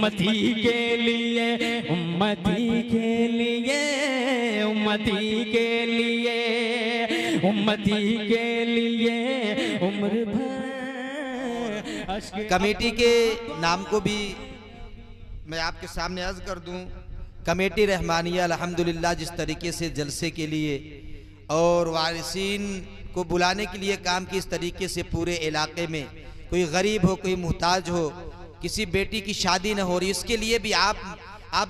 उम्मती के लिए, उम्मती के लिए, उम्मती के लिए, उम्मती के लिए उम्र भर। कमेटी के नाम को भी मैं आपके सामने अर्ज कर दूं। कमेटी रहमानिया अल्हम्दुलिल्लाह जिस तरीके से जलसे के लिए और वारिसीन को बुलाने के लिए काम की, इस तरीके से पूरे इलाके में कोई गरीब हो, कोई मुहताज हो, किसी बेटी की शादी न हो रही, इसके लिए भी आप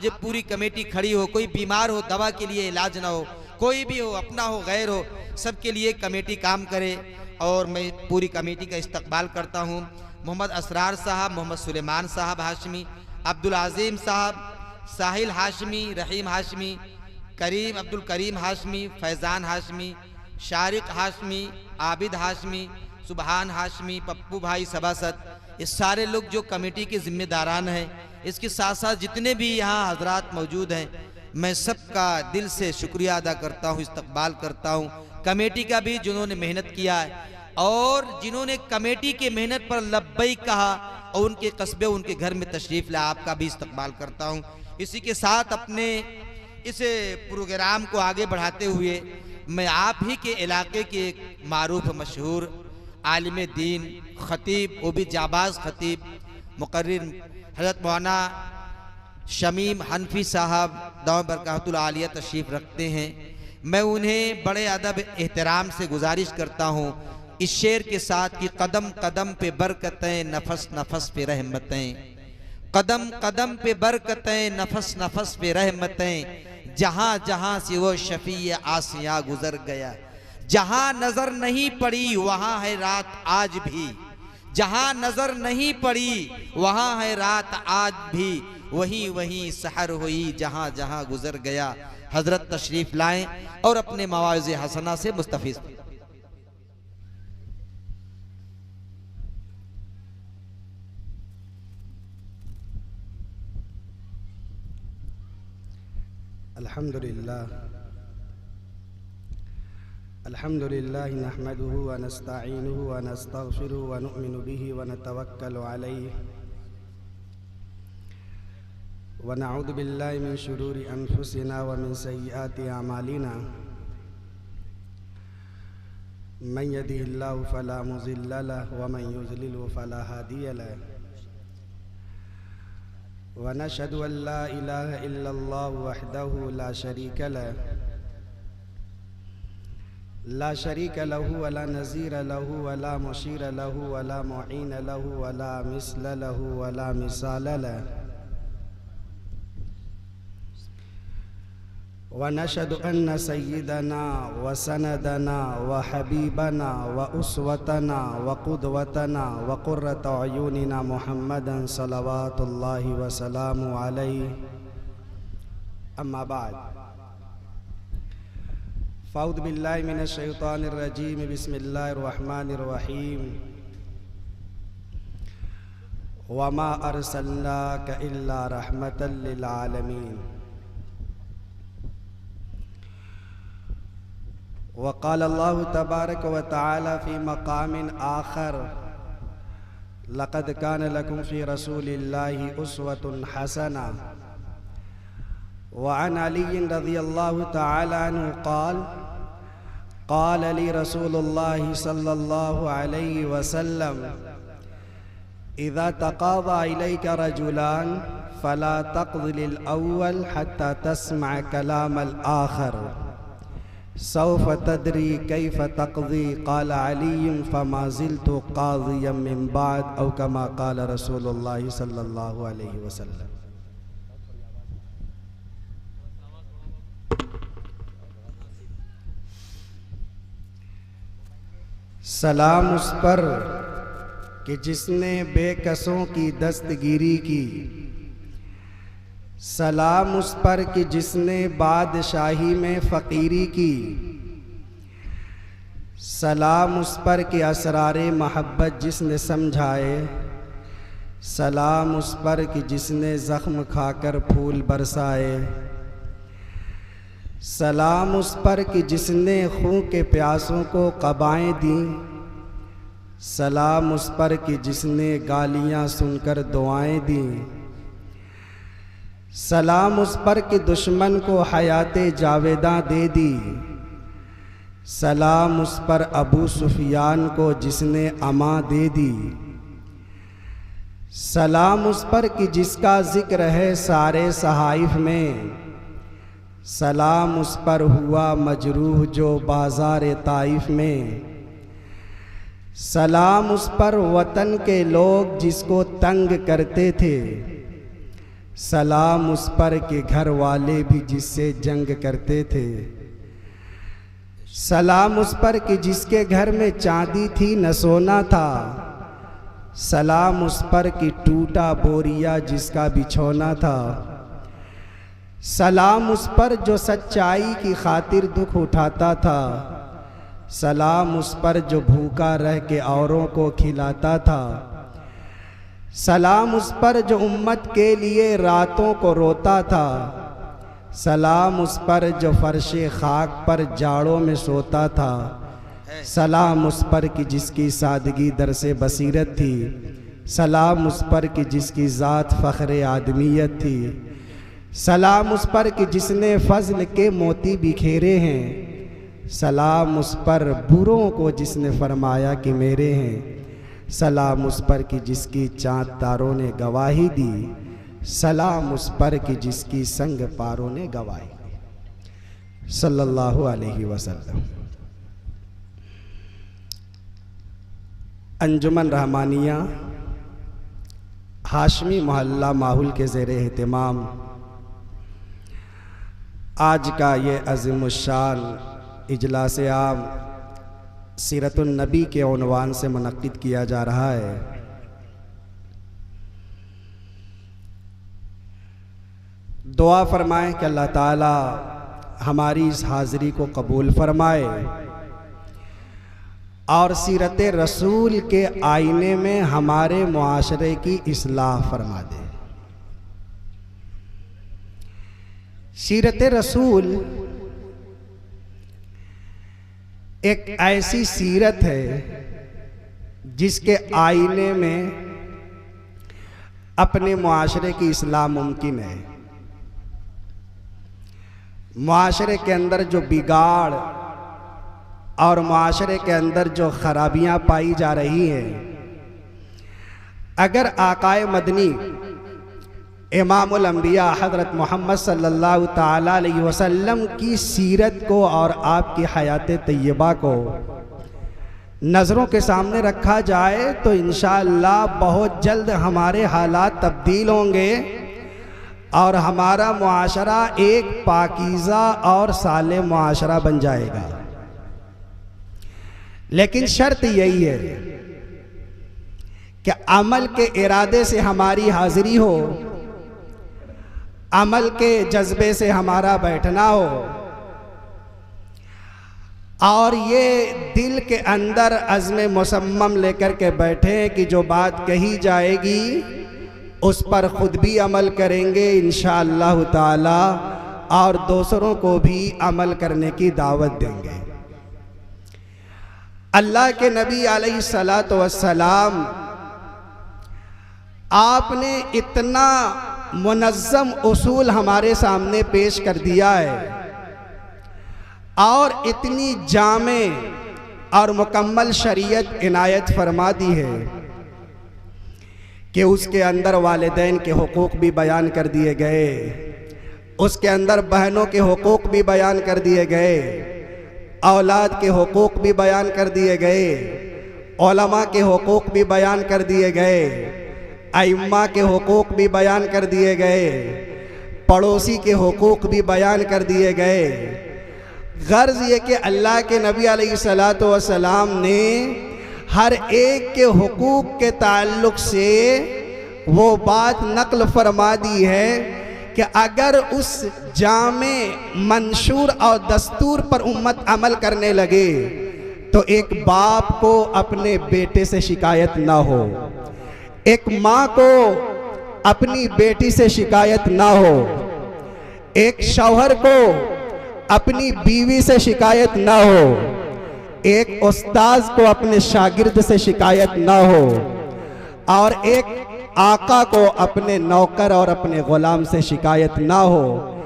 जब पूरी कमेटी खड़ी हो, कोई बीमार हो, दवा के लिए इलाज ना हो, कोई भी हो, अपना हो गैर हो, सबके लिए कमेटी काम करे। और मैं पूरी कमेटी का इस्तकबाल करता हूँ। मोहम्मद असरार साहब, मोहम्मद सुलेमान साहब हाशमी, अब्दुल आज़ीम साहब, साहिल हाशमी, रहीम हाशमी, करीम अब्दुल करीम हाशमी, फैज़ान हाशमी, शारिक हाशमी, आबिद हाशमी, सुबहान हाशमी, पप्पू भाई सभासद, ये सारे लोग जो कमेटी के जिम्मेदारान हैं। इसके साथ साथ जितने भी यहाँ हजरात मौजूद हैं, मैं सबका दिल से शुक्रिया अदा करता हूँ, इस्तकबाल करता हूँ। कमेटी का भी जिन्होंने मेहनत किया है और जिन्होंने कमेटी के मेहनत पर लब्बैक कहा और उनके कस्बे, उनके घर में तशरीफ़ लाया, आपका भी इस्तकबाल करता हूँ। इसी के साथ अपने इस प्रोग्राम को आगे बढ़ाते हुए मैं आप ही के इलाके के एक मारूफ मशहूर आलिम दीन, ख़तीब, वो भी जाबाज ख़तीब, मुक़र्रिर हज़रत मौलाना शमीम हनफी साहब दाम बरकातुल आलिया तशरीफ़ रखते हैं। मैं उन्हें बड़े अदब एहतराम से गुजारिश करता हूँ इस शेर के साथ कि कदम कदम पे बरकतें, नफस नफस पे रहमतें, कदम कदम पे बरकतें, नफस नफस पे रहमतें, जहाँ जहाँ से वो शफी आसिया गुजर गया, जहाँ नजर नहीं पड़ी वहाँ है रात आज भी, जहाँ नजर नहीं पड़ी वहाँ है रात आज भी, वही वही सहर हुई जहाँ जहाँ गुजर गया। हजरत तशरीफ लाएं और अपने मवाज़े हसना से मुस्तफीज़। अल्हम्दुलिल्लाह नहमदुहु व नस्तईनुहु व नस्तगफिरुहु व नुमिनु बिही व नतवक्कलु अलैहि व नऊज़ु बिल्लाहि मिन शुरूरि अनफुसिना व मिन सय्यिआति अमालिना। मन यहदिहिल्लाहु फला मुज़िल्ल लहु व मन युज़लिलहु फला हादिय लहु व नशहदु अल्ला इलाहा इल्लल्लाहु वहदहु ला शरीका लहु ला शरीका लहु वला नज़ीर लहु वला मुशीर लहु वला मुईन लहु वला मिस्ल लहु वला मिसाल लहु व नशहदु अन्न सय्यिदना व सनदना व हबीबना व उसवतना व क़ुदवतना व क़ुर्रत अयूनिना मुहम्मदन सल्लल्लाहु व सल्लमु अलैहि। अम्मा बाद, फ़अऊज़ु बिल्लाहि मिनश शैतानिर रजीम, बिस्मिल्लाहिर रहमानिर रहीम। वमा अर्सलनाका इल्ला रहमतल लिल आलमीन। वक़ाल अल्लाहु तबारक व तआला फ़ी मक़ामिन आख़र, लक़द कान लकुम फ़ी रसूलिल्लाहि उस्वतुन हसना। व अन अली रज़ियल्लाहु तआला अन्हु क़ाल क़ाल ली रसूलुल्लाहि सल्लल्लाहु अलैहि वसल्लम, इज़ा तक़ाज़ा इलैका रजुलान फ़ला तक़ज़ि लिल अव्वल हत्ता तस्मअ कलामल आख़र, सौफ़ तदरी कैफ़ तक़ज़ी। क़ाल अली फ़मा ज़िल्तु क़ाज़िय्यन मिन बाद औ कमा क़ाल रसूलुल्लाहि सल्लल्लाहु अलैहि वसल्लम। सलाम उस पर कि जिसने बेकसों की दस्तगीरी की, सलाम उस पर कि जिसने बादशाही में फ़कीरी की, सलाम उस पर कि असरारे महब्बत जिसने समझाए, सलाम उस पर कि जिसने ज़ख्म खाकर फूल बरसाए, सलाम उस पर कि जिसने खून के प्यासों को क़बाएँ दीं, सलाम उस पर कि जिसने गालियाँ सुनकर दुआएं दीं, सलाम उस पर कि दुश्मन को हयाते जावेदा दे दी। सलाम उस पर अबू सुफियान को जिसने अमा दे दी। सलाम उस पर कि जिसका जिक्र है सारे सहाइफ में। सलाम उस पर हुआ मजरूह जो बाज़ार ताइफ में। सलाम उस पर वतन के लोग जिसको तंग करते थे। सलाम उस पर कि घर वाले भी जिससे जंग करते थे। सलाम उस पर कि जिसके घर में चांदी थी न सोना था। सलाम उस पर कि टूटा बोरिया जिसका बिछौना था। सलाम उस पर जो सच्चाई की खातिर दुख उठाता था। सलाम उस पर जो भूखा रह के औरों को खिलाता था। सलाम उस पर जो उम्मत के लिए रातों को रोता था। सलाम उस पर जो फर्शे खाक पर जाड़ों में सोता था। सलाम उस पर कि जिसकी सादगी दर से बसीरत थी। सलाम उस पर कि जिसकी ज़ात फ़ख्र आदमियत थी। सलाम उस पर कि जिसने फ़ज़ल के मोती बिखेरे हैं। सलाम उस पर बुरों को जिसने फरमाया कि मेरे हैं। सलाम उस पर कि जिसकी चाँद तारों ने गवाही दी। सलाम उस पर कि जिसकी संग पारों ने गवाही दी। सल्लल्लाहु अलैहि वसल्लम। अंजुमन रहमानिया हाशमी मोहल्ला माहुल के ज़ेरे एहतिमाम आज का ये अज़ीमुश्शान इजलास आम सीरतुन नबी के उन्वान से मुनक्किद किया जा रहा है। दुआ फरमाएं कि अल्लाह ताला हमारी इस हाज़िरी को कबूल फरमाए और सीरत रसूल के आईने में हमारे मुआशरे की इस्लाह फरमा दे। सीरत रसूल एक ऐसी सीरत है जिसके आईने में अपने मुआशरे की इस्लाह मुमकिन है। मुआशरे के अंदर जो बिगाड़ और मुआशरे के अंदर जो खराबियां पाई जा रही हैं, अगर आकाए मदनी इमामुल अंबिया हज़रत मोहम्मद सल्लल्लाहु ताला अलैहि वसल्लम की सीरत को और आपकी हयात तय्यबा को नज़रों के सामने रखा जाए तो इंशाअल्लाह बहुत जल्द हमारे हालात तब्दील होंगे और हमारा मुआशरा एक पाकीज़ा और साले मुआशरा बन जाएगा। लेकिन शर्त यही है कि अमल के इरादे से हमारी हाज़िरी हो, अमल के जज्बे से हमारा बैठना हो और ये दिल के अंदर अज़्म मुसम्मम लेकर के बैठे कि जो बात कही जाएगी उस पर ख़ुद भी अमल करेंगे इंशाअल्लाह ताला और दूसरों को भी अमल करने की दावत देंगे। अल्लाह के नबी अलैहिस्सलातु वस्सलाम आपने इतना मुनज़्ज़म उसूल हमारे सामने पेश कर दिया है और इतनी जामे और मुकम्मल शरीयत इनायत फरमा दी है कि उसके अंदर वालिदैन के हुकूक़ भी बयान कर दिए गए, उसके अंदर बहनों के हुकूक़ भी बयान कर दिए गए, औलाद के हुकूक़ भी बयान कर दिए गए, उलमा के हुकूक़ भी बयान कर दिए गए, अइम्मा के हुकूक़ भी बयान कर दिए गए, पड़ोसी के हुकूक़ भी बयान कर दिए गए। गर्ज़ ये कि अल्लाह के नबी अलैहिस्सलातु वस्सलाम ने हर एक के हुकूक़ के ताल्लुक़ से वो बात नक़ल फरमा दी है कि अगर उस जामे मंशूर और दस्तूर पर उम्मत अमल करने लगे तो एक बाप को अपने बेटे से शिकायत ना हो, एक माँ को अपनी बेटी से शिकायत ना हो, एक शौहर को अपनी बीवी से शिकायत ना हो, एक उस्ताद को अपने शागिर्द से शिकायत ना हो और एक आका को अपने नौकर और अपने गुलाम से शिकायत ना हो,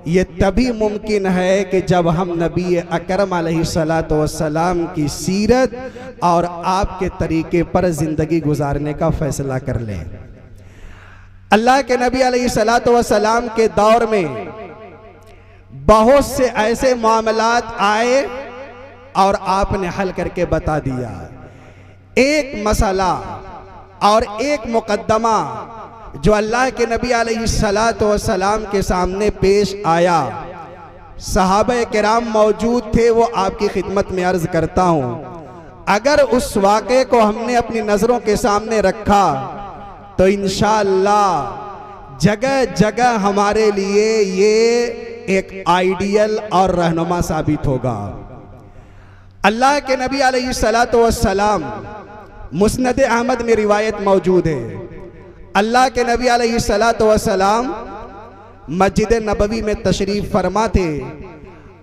ये तभी मुमकिन है कि जब हम नबी अकरम अलैहिस्सलातु वस्सलाम की सीरत और आपके तरीके पर ज़िंदगी गुजारने का फ़ैसला कर लें। अल्लाह के नबी अलैहिस्सलातु वस्सलाम के दौर में बहुत से ऐसे मामलात आए और आपने हल करके बता दिया। एक मसला और एक मुकद्दमा जो अल्लाह के नबी अलैहिस्सलातु वस्सलाम के सामने पेश आया, सहाबा किराम मौजूद थे, वो आपकी खिदमत में अर्ज करता हूँ। अगर उस वाक़े को हमने अपनी नज़रों के सामने रखा तो इंशाअल्लाह जगह जगह हमारे लिए ये एक आइडियल और रहनुमा साबित होगा। अल्लाह के नबी अलैहिस्सलातु वस्सलाम, मुस्नद अहमद में रिवायत मौजूद है, अल्लाह के नबी अलैहिस्सलातु वस्सलाम मस्जिद नबवी में तशरीफ़ फरमा थे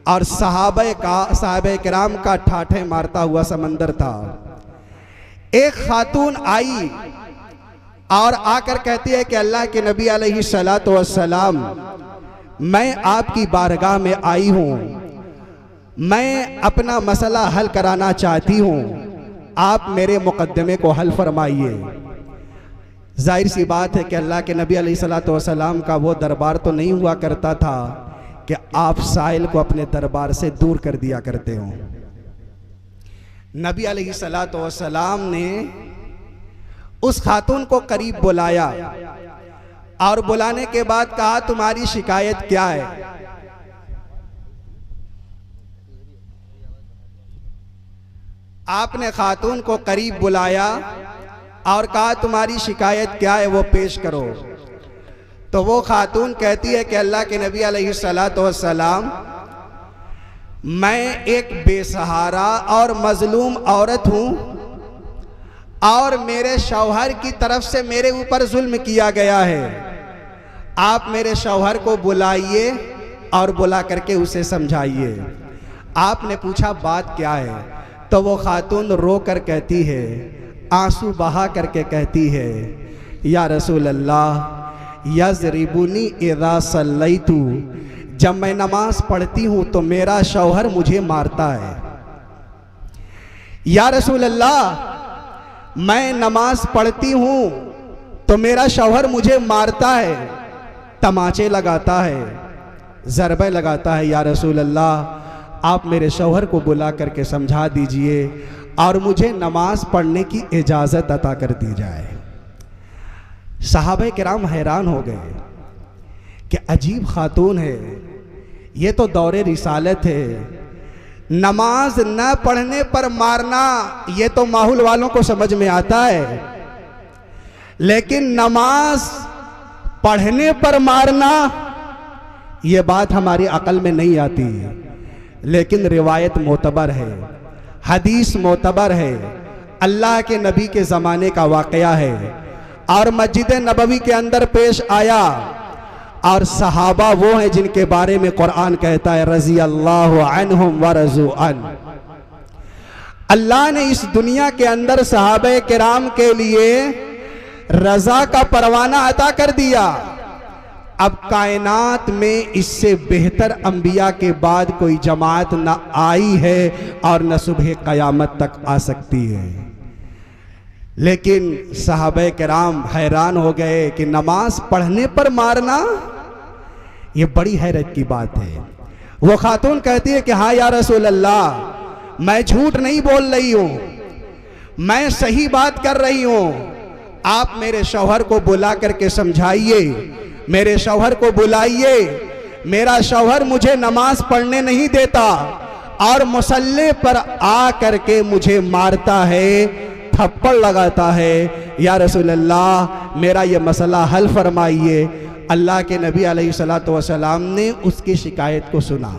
और सहाबा किराम का ठाठे मारता हुआ समंदर था। एक खातून आई और आकर कहती है कि अल्लाह के नबी अलैहिस्सलातु वस्सलाम, मैं आपकी बारगाह में आई हूँ, मैं अपना मसला हल कराना चाहती हूँ, आप मेरे मुकद्दमे को हल फरमाइए। जाहिर सी बात है कि अल्लाह के नबी अलैहिस्सलातु वस्सलाम का वो दरबार तो नहीं हुआ करता था कि आप साइल को अपने दरबार से दूर कर दिया करते हो। नबी अलैहिस्सलातु वस्सलाम ने उस खातून को करीब बुलाया और बुलाने के बाद कहा, तुम्हारी शिकायत क्या है? आपने खातून को करीब बुलाया और कहा, तुम्हारी शिकायत क्या है, वो पेश करो। तो वो खातून कहती है कि अल्लाह के नबी अलैहिस्सलातु वस्सलाम, मैं एक बेसहारा और मजलूम औरत हूँ और मेरे शौहर की तरफ से मेरे ऊपर जुल्म किया गया है। आप मेरे शौहर को बुलाइए और बुला करके उसे समझाइए। आपने पूछा बात क्या है? तो वो खातून रो कर कहती है, आंसू बहा करके कहती है, या रसूल अल्लाह, यज़रिबुनी इज़ा सल्लैतु, जब मैं नमाज पढ़ती हूँ तो मेरा शौहर मुझे मारता है। या रसूल अल्लाह, मैं नमाज पढ़ती हूँ तो मेरा शौहर मुझे मारता है, तमाचे लगाता है, ज़रबे लगाता है। या रसूल अल्लाह, आप मेरे शौहर को बुला करके समझा दीजिए और मुझे नमाज पढ़ने की इजाज़त अता कर दी जाए। सहाबे किराम हैरान हो गए कि अजीब खातून है, ये तो दौरे रिसालत है। नमाज न पढ़ने पर मारना ये तो माहौल वालों को समझ में आता है, लेकिन नमाज पढ़ने पर मारना ये बात हमारी अकल में नहीं आती। लेकिन रिवायत मोतबर है, हदीस मोतबर है, अल्लाह के नबी के ज़माने का वाक़या है और मस्जिद नबवी के अंदर पेश आया। और सहाबा वो हैं जिनके बारे में कुरान कहता है, रज़ी अल्लाहु अन्हुम व रज़ू अन। अल्लाह ने इस दुनिया के अंदर सहाबे किराम के लिए रज़ा का परवाना अता कर दिया। अब कायनात में इससे बेहतर अंबिया के बाद कोई जमात न आई है और न सुबह क़यामत तक आ सकती है। लेकिन सहाबे किराम हैरान हो गए कि नमाज पढ़ने पर मारना, ये बड़ी हैरत की बात है। वो खातून कहती है कि हाँ या रसूल अल्लाह, मैं झूठ नहीं बोल रही हूँ, मैं सही बात कर रही हूँ। आप मेरे शौहर को बुला करके समझाइए, मेरे शौहर को बुलाइए। मेरा शौहर मुझे नमाज पढ़ने नहीं देता और मुसल्ले पर आ करके मुझे मारता है, थप्पड़ लगाता है। या रसूल अल्लाह, मेरा ये मसला हल फरमाइए। अल्लाह के नबी अलैहिस्सलातु वस्सलाम ने उसकी शिकायत को सुना।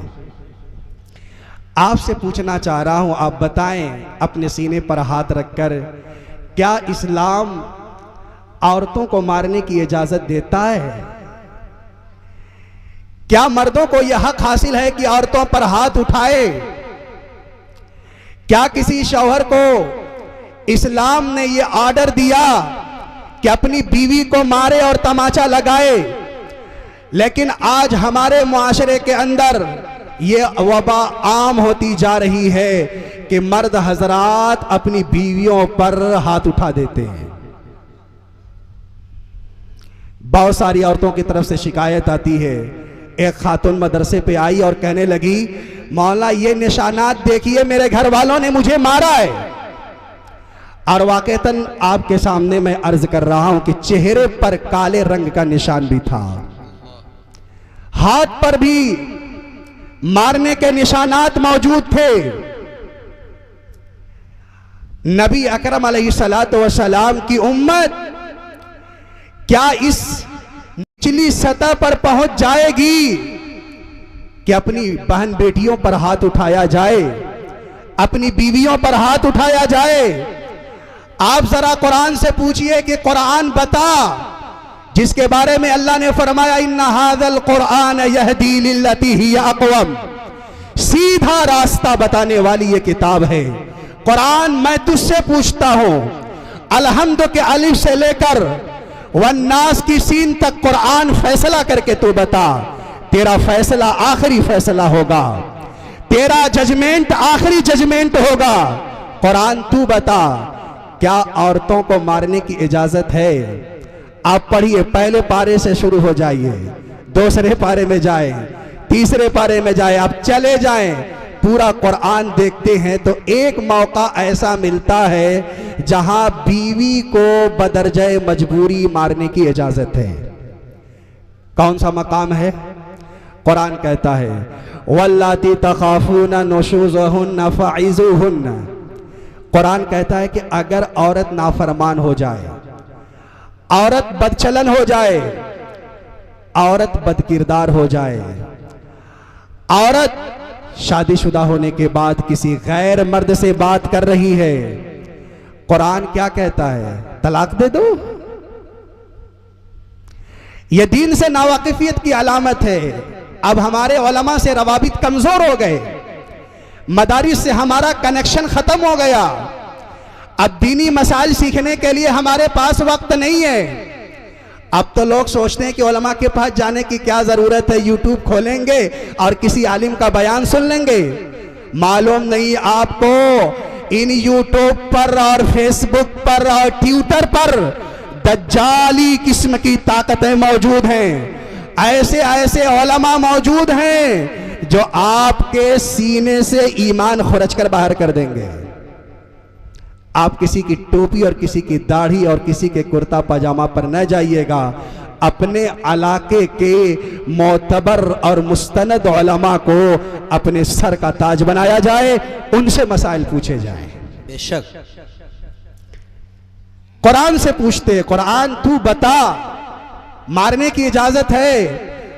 आपसे पूछना चाह रहा हूँ, आप बताएं अपने सीने पर हाथ रखकर, क्या इस्लाम औरतों को मारने की इजाज़त देता है? क्या मर्दों को यह हक हासिल है कि औरतों पर हाथ उठाए? क्या किसी शौहर को इस्लाम ने यह ऑर्डर दिया कि अपनी बीवी को मारे और तमाचा लगाए, लेकिन आज हमारे मुआशरे के अंदर ये वबा आम होती जा रही है कि मर्द हजरात अपनी बीवियों पर हाथ उठा देते हैं। बहुत सारी औरतों की तरफ से शिकायत आती है। एक खातून मदरसे पे आई और कहने लगी, मौला ये निशानात देखिए, मेरे घर वालों ने मुझे मारा है। और वाकईतन आपके सामने मैं अर्ज कर रहा हूं कि चेहरे पर काले रंग का निशान भी था, हाथ पर भी मारने के निशानात मौजूद थे। नबी अकरम अलैहिस्सलातु वस्सलाम की उम्मत क्या इस निचली सतह पर पहुंच जाएगी कि अपनी बहन बेटियों पर हाथ उठाया जाए, अपनी बीवियों पर हाथ उठाया जाए? आप जरा कुरान से पूछिए कि कुरान बता, जिसके बारे में अल्लाह ने फरमाया इन्ना हाज़ल कुरान यहदी लिल्लती हिया अक़वम, सीधा रास्ता बताने वाली ये किताब है। कुरान मैं तुझसे पूछता हूं, अलहम्द के अलिफ से लेकर वन्नास की सीन तक कुरान फैसला करके तू बता। तेरा फैसला आखिरी फैसला होगा, तेरा जजमेंट आखिरी जजमेंट होगा। कुरान तू बता, क्या औरतों को मारने की इजाजत है? आप पढ़िए, पहले पारे से शुरू हो जाइए, दूसरे पारे में जाए, तीसरे पारे में जाए, आप चले जाएं, पूरा कुरान देखते हैं तो एक मौका ऐसा मिलता है जहां बीवी को बदरजाए मजबूरी मारने की इजाजत है। कौन सा मकाम है? कुरान कहता है वल्लाती तखाफूना नुशूज़हुन्ना फ़ाइज़ूहुन्ना। कुरान कहता है कि अगर औरत नाफरमान हो जाए, औरत बदचलन हो जाए, औरत बदकिरदार हो जाए, औरत शादीशुदा होने के बाद किसी गैर मर्द से बात कर रही है, कुरान क्या कहता है? तलाक दे दो। यह दीन से नावाकिफियत की अलामत है। अब हमारे उलमा से रवाबित कमजोर हो गए, मदारिस से हमारा कनेक्शन खत्म हो गया। अब दीनी मसाइल सीखने के लिए हमारे पास वक्त नहीं है। अब तो लोग सोचते हैं कि उलमा के पास जाने की क्या जरूरत है, यूट्यूब खोलेंगे और किसी आलिम का बयान सुन लेंगे। मालूम नहीं आपको इन यूट्यूब पर और फेसबुक पर और ट्विटर पर दज्जाली किस्म की ताकतें मौजूद हैं। ऐसे ऐसे उलमा मौजूद हैं जो आपके सीने से ईमान खुरच कर बाहर कर देंगे। आप किसी की टोपी और किसी की दाढ़ी और किसी के कुर्ता पजामा पर न जाइएगा। अपने इलाके के मोतबर और मुस्तनद उलमा को अपने सर का ताज बनाया जाए, उनसे मसाइल पूछे जाएं। बेशक कुरान से पूछते, कुरान तू बता, मारने की इजाजत है?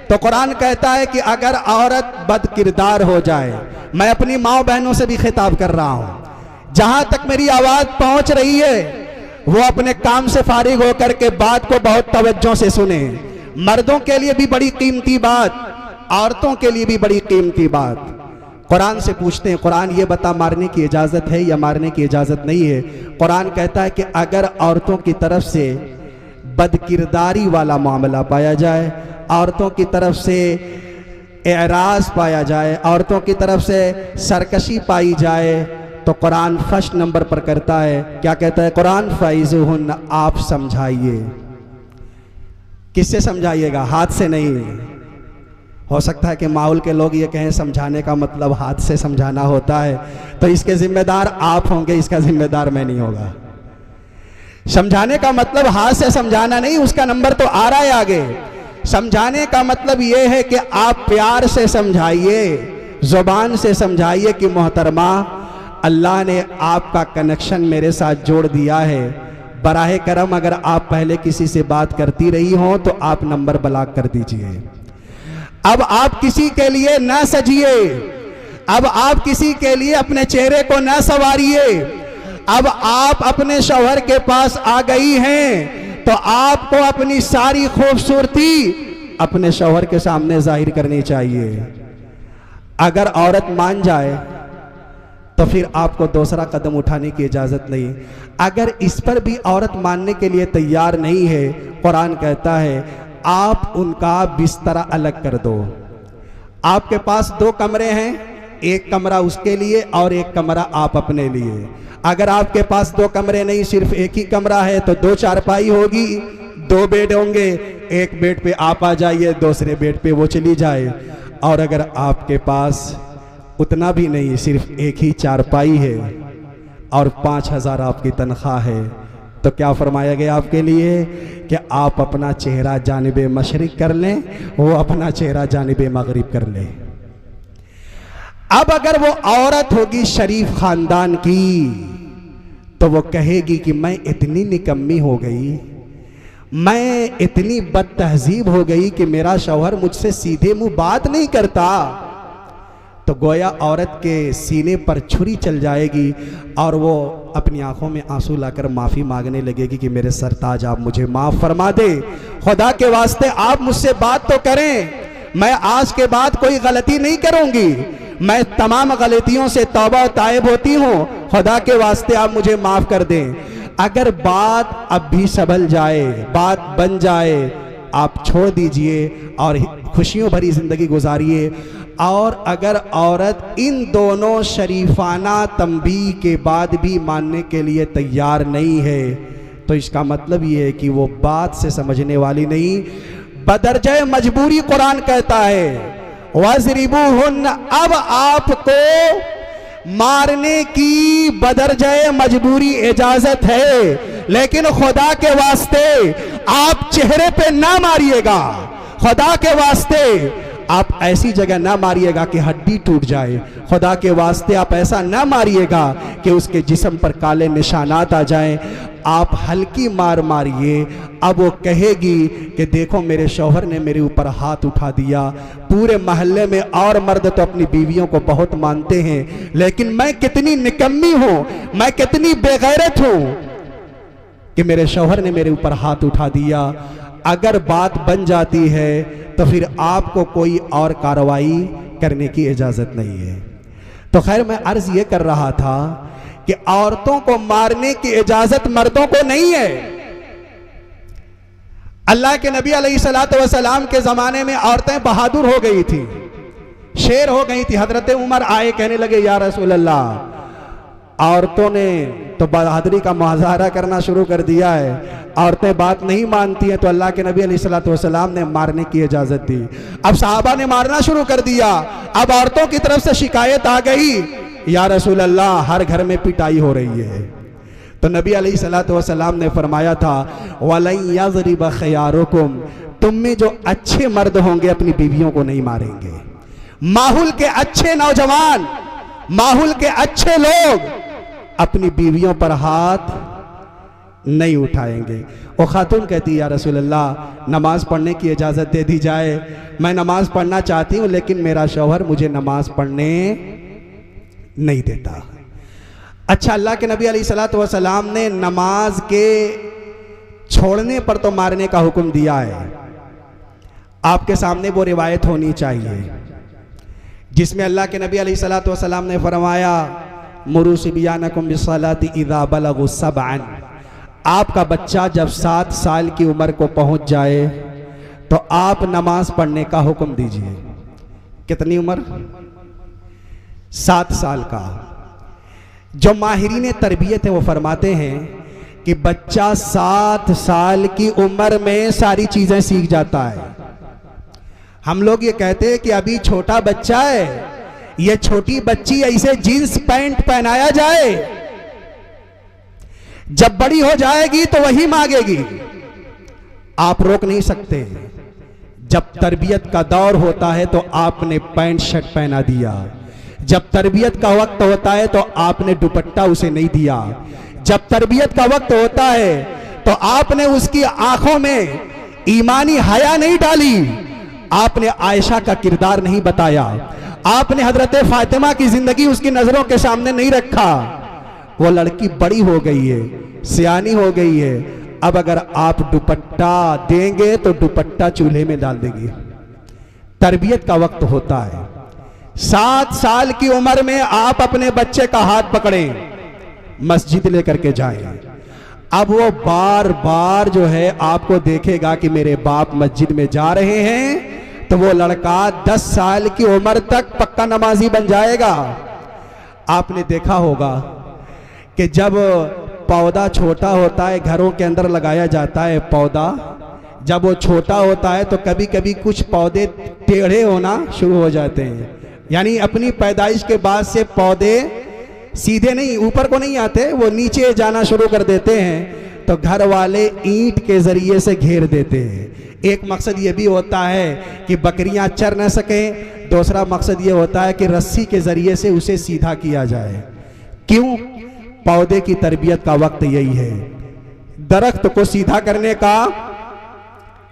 तो कुरान कहता है कि अगर औरत बदकिरदार हो जाए, मैं अपनी माँ बहनों से भी खिताब कर रहा हूं, जहां तक मेरी आवाज पहुंच रही है वो अपने काम से फारिग होकर के बात को बहुत तवज्जो से सुने। मर्दों के लिए भी बड़ी कीमती बात, औरतों के लिए भी बड़ी कीमती बात। कुरान से पूछते हैं, कुरान ये बता मारने की इजाजत है या मारने की इजाजत नहीं है? कुरान कहता है कि अगर औरतों की तरफ से बदकिरदारी वाला मामला पाया जाए, औरतों की तरफ से एराज पाया जाए, औरतों की तरफ से सरकशी पाई जाए, तो कुरान फर्स्ट नंबर पर करता है, क्या कहता है कुरान? फ़ाइज़ूहुन्ना, आप समझाइए। किससे समझाइएगा? हाथ से नहीं। हो सकता है कि माहौल के लोग ये कहें समझाने का मतलब हाथ से समझाना होता है, तो इसके जिम्मेदार आप होंगे, इसका जिम्मेदार मैं नहीं होगा। समझाने का मतलब हाथ से समझाना नहीं, उसका नंबर तो आ रहा है आगे। समझाने का मतलब यह है कि आप प्यार से समझाइए, जुबान से समझाइए कि मोहतरमा, अल्लाह ने आपका कनेक्शन मेरे साथ जोड़ दिया है, बराहे करम अगर आप पहले किसी से बात करती रही हो तो आप नंबर ब्लॉक कर दीजिए। अब आप किसी के लिए न सजिए, अब आप किसी के लिए अपने चेहरे को न संवारिए। अब आप अपने शौहर के पास आ गई हैं तो आपको अपनी सारी खूबसूरती अपने शौहर के सामने जाहिर करनी चाहिए। अगर औरत मान जाए, तो फिर आपको दूसरा कदम उठाने की इजाज़त नहीं। अगर इस पर भी औरत मानने के लिए तैयार नहीं है, कुरान कहता है आप उनका बिस्तरा अलग कर दो। आपके पास 2 कमरे हैं, एक कमरा उसके लिए और एक कमरा आप अपने लिए। अगर आपके पास 2 कमरे नहीं, सिर्फ एक ही कमरा है, तो 2 चारपाई होगी, 2 बेड होंगे, एक बेड पे आप आ जाइए, दूसरे बेड पे वो चली जाए। और अगर आपके पास उतना भी नहीं, सिर्फ एक ही चारपाई है और 5,000 आपकी तनख्वाह है, तो क्या फरमाया गया आपके लिए कि आप अपना चेहरा जानिबे मशरिक कर लें, वो अपना चेहरा जानिबे मगरिब कर ले। अब अगर वो औरत होगी शरीफ खानदान की, तो वो कहेगी कि मैं इतनी निकम्मी हो गई, मैं इतनी बदतहजीब हो गई कि मेरा शौहर मुझसे सीधे मुंह बात नहीं करता। तो गोया औरत के सीने पर छुरी चल जाएगी और वो अपनी आंखों में आंसू लाकर माफ़ी मांगने लगेगी कि मेरे सरताज आप मुझे माफ़ फरमा दे, खुदा के वास्ते आप मुझसे बात तो करें, मैं आज के बाद कोई गलती नहीं करूंगी, मैं तमाम गलतियों से तौबा तायब होती हूँ, खुदा के वास्ते आप मुझे माफ़ कर दें। अगर बात अब भी संभल जाए, बात बन जाए, आप छोड़ दीजिए और खुशियों भरी ज़िंदगी गुजारिए। और अगर औरत इन दोनों शरीफाना तंबीह के बाद भी मानने के लिए तैयार नहीं है, तो इसका मतलब ये है कि वो बात से समझने वाली नहीं, बदरजे मजबूरी कुरान कहता है वज़रिबूहुन्न, अब आपको मारने की बदरजे मजबूरी इजाजत है, लेकिन खुदा के वास्ते आप चेहरे पे ना मारिएगा, खुदा के वास्ते आप ऐसी जगह ना मारिएगा कि हड्डी टूट जाए, खुदा के वास्ते आप ऐसा ना मारिएगा कि उसके जिस्म पर काले निशानात आ जाएं। आप हल्की मार मारिए। अब वो कहेगी कि देखो मेरे शौहर ने मेरे ऊपर हाथ उठा दिया, पूरे मोहल्ले में और मर्द तो अपनी बीवियों को बहुत मानते हैं, लेकिन मैं कितनी निकम्मी हूं, मैं कितनी बेगैरत हूं कि मेरे शौहर ने मेरे ऊपर हाथ उठा दिया। अगर बात बन जाती है तो फिर आपको कोई और कार्रवाई करने की इजाज़त नहीं है। तो खैर मैं अर्ज ये कर रहा था कि औरतों को मारने की इजाज़त मर्दों को नहीं है। अल्लाह के नबी अलैहिस्सलातु वस्सलाम के ज़माने में औरतें बहादुर हो गई थी, शेर हो गई थी। हज़रत उमर आए, कहने लगे या रसूल अल्लाह, औरतों ने तो बहादुरी का मुजाहरा करना शुरू कर दिया है, औरतें बात नहीं मानती हैं, तो अल्लाह के नबी अलैहिस्सलातु वस्सलाम ने मारने की इजाज़त दी। अब सहाबा ने मारना शुरू कर दिया। अब औरतों की तरफ से शिकायत आ गई, या रसूल अल्लाह हर घर में पिटाई हो रही है। तो नबी अलैहिस्सलातु वस्सलाम ने फरमाया था वलन यज़रिब खयारुकुम, तुम में जो अच्छे मर्द होंगे अपनी बीवियों को नहीं मारेंगे। माहौल के अच्छे नौजवान, माहौल के अच्छे लोग अपनी बीवियों पर हाथ नहीं उठाएंगे। वो खातून कहती या रसूल अल्लाह नमाज पढ़ने की इजाज़त दे दी जाए, मैं नमाज पढ़ना चाहती हूँ लेकिन मेरा शौहर मुझे नमाज पढ़ने नहीं देता। अच्छा, अल्लाह के नबी अलैहिस्सलातु वस्सलाम ने नमाज के छोड़ने पर तो मारने का हुक्म दिया है। आपके सामने वो रिवायत होनी चाहिए जिसमें अल्लाह के नबी अलैहिस्सलातु वस्सलाम ने फरमाया मुरू सिबियानकुम बिस्सलाति इज़ा बलगु सबअन, आपका बच्चा जब 7 साल की उम्र को पहुंच जाए तो आप नमाज पढ़ने का हुक्म दीजिए। कितनी उम्र? 7 साल का। जो माहिरीन तरबियत है वो फरमाते हैं कि बच्चा 7 साल की उम्र में सारी चीजें सीख जाता है। हम लोग ये कहते हैं कि अभी छोटा बच्चा है, ये छोटी बच्ची ऐसे जींस पैंट पहनाया जाए, जब बड़ी हो जाएगी तो वही मांगेगी, आप रोक नहीं सकते। जब तरबियत का दौर होता है तो आपने पैंट शर्ट पहना दिया, जब तरबियत का वक्त होता है तो आपने दुपट्टा उसे नहीं दिया, जब तरबियत का वक्त होता है तो आपने उसकी आंखों में ईमानी हया नहीं डाली, आपने आयशा का किरदार नहीं बताया, आपने हजरत फातिमा की जिंदगी उसकी नजरों के सामने नहीं रखा। वो लड़की बड़ी हो गई है, सियानी हो गई है, अब अगर आप दुपट्टा देंगे तो दुपट्टा चूल्हे में डाल देगी। तरबियत का वक्त होता है, 7 साल की उम्र में आप अपने बच्चे का हाथ पकड़ें, मस्जिद लेकर के जाएं। अब वो बार बार जो है आपको देखेगा कि मेरे बाप मस्जिद में जा रहे हैं, तो वो लड़का 10 साल की उम्र तक पक्का नमाजी बन जाएगा। आपने देखा होगा कि जब पौधा छोटा होता है, घरों के अंदर लगाया जाता है पौधा, जब वो छोटा होता है तो कभी कभी कुछ पौधे टेढ़े होना शुरू हो जाते हैं, यानी अपनी पैदाइश के बाद से पौधे सीधे नहीं, ऊपर को नहीं आते, वो नीचे जाना शुरू कर देते हैं। तो घर वाले ईंट के जरिए से घेर देते हैं। एक मकसद ये भी होता है कि बकरियां चर न सकें, दूसरा मकसद ये होता है कि रस्सी के जरिए से उसे सीधा किया जाए। क्यों? पौधे की तरबियत का वक्त यही है, दरख्त को सीधा करने का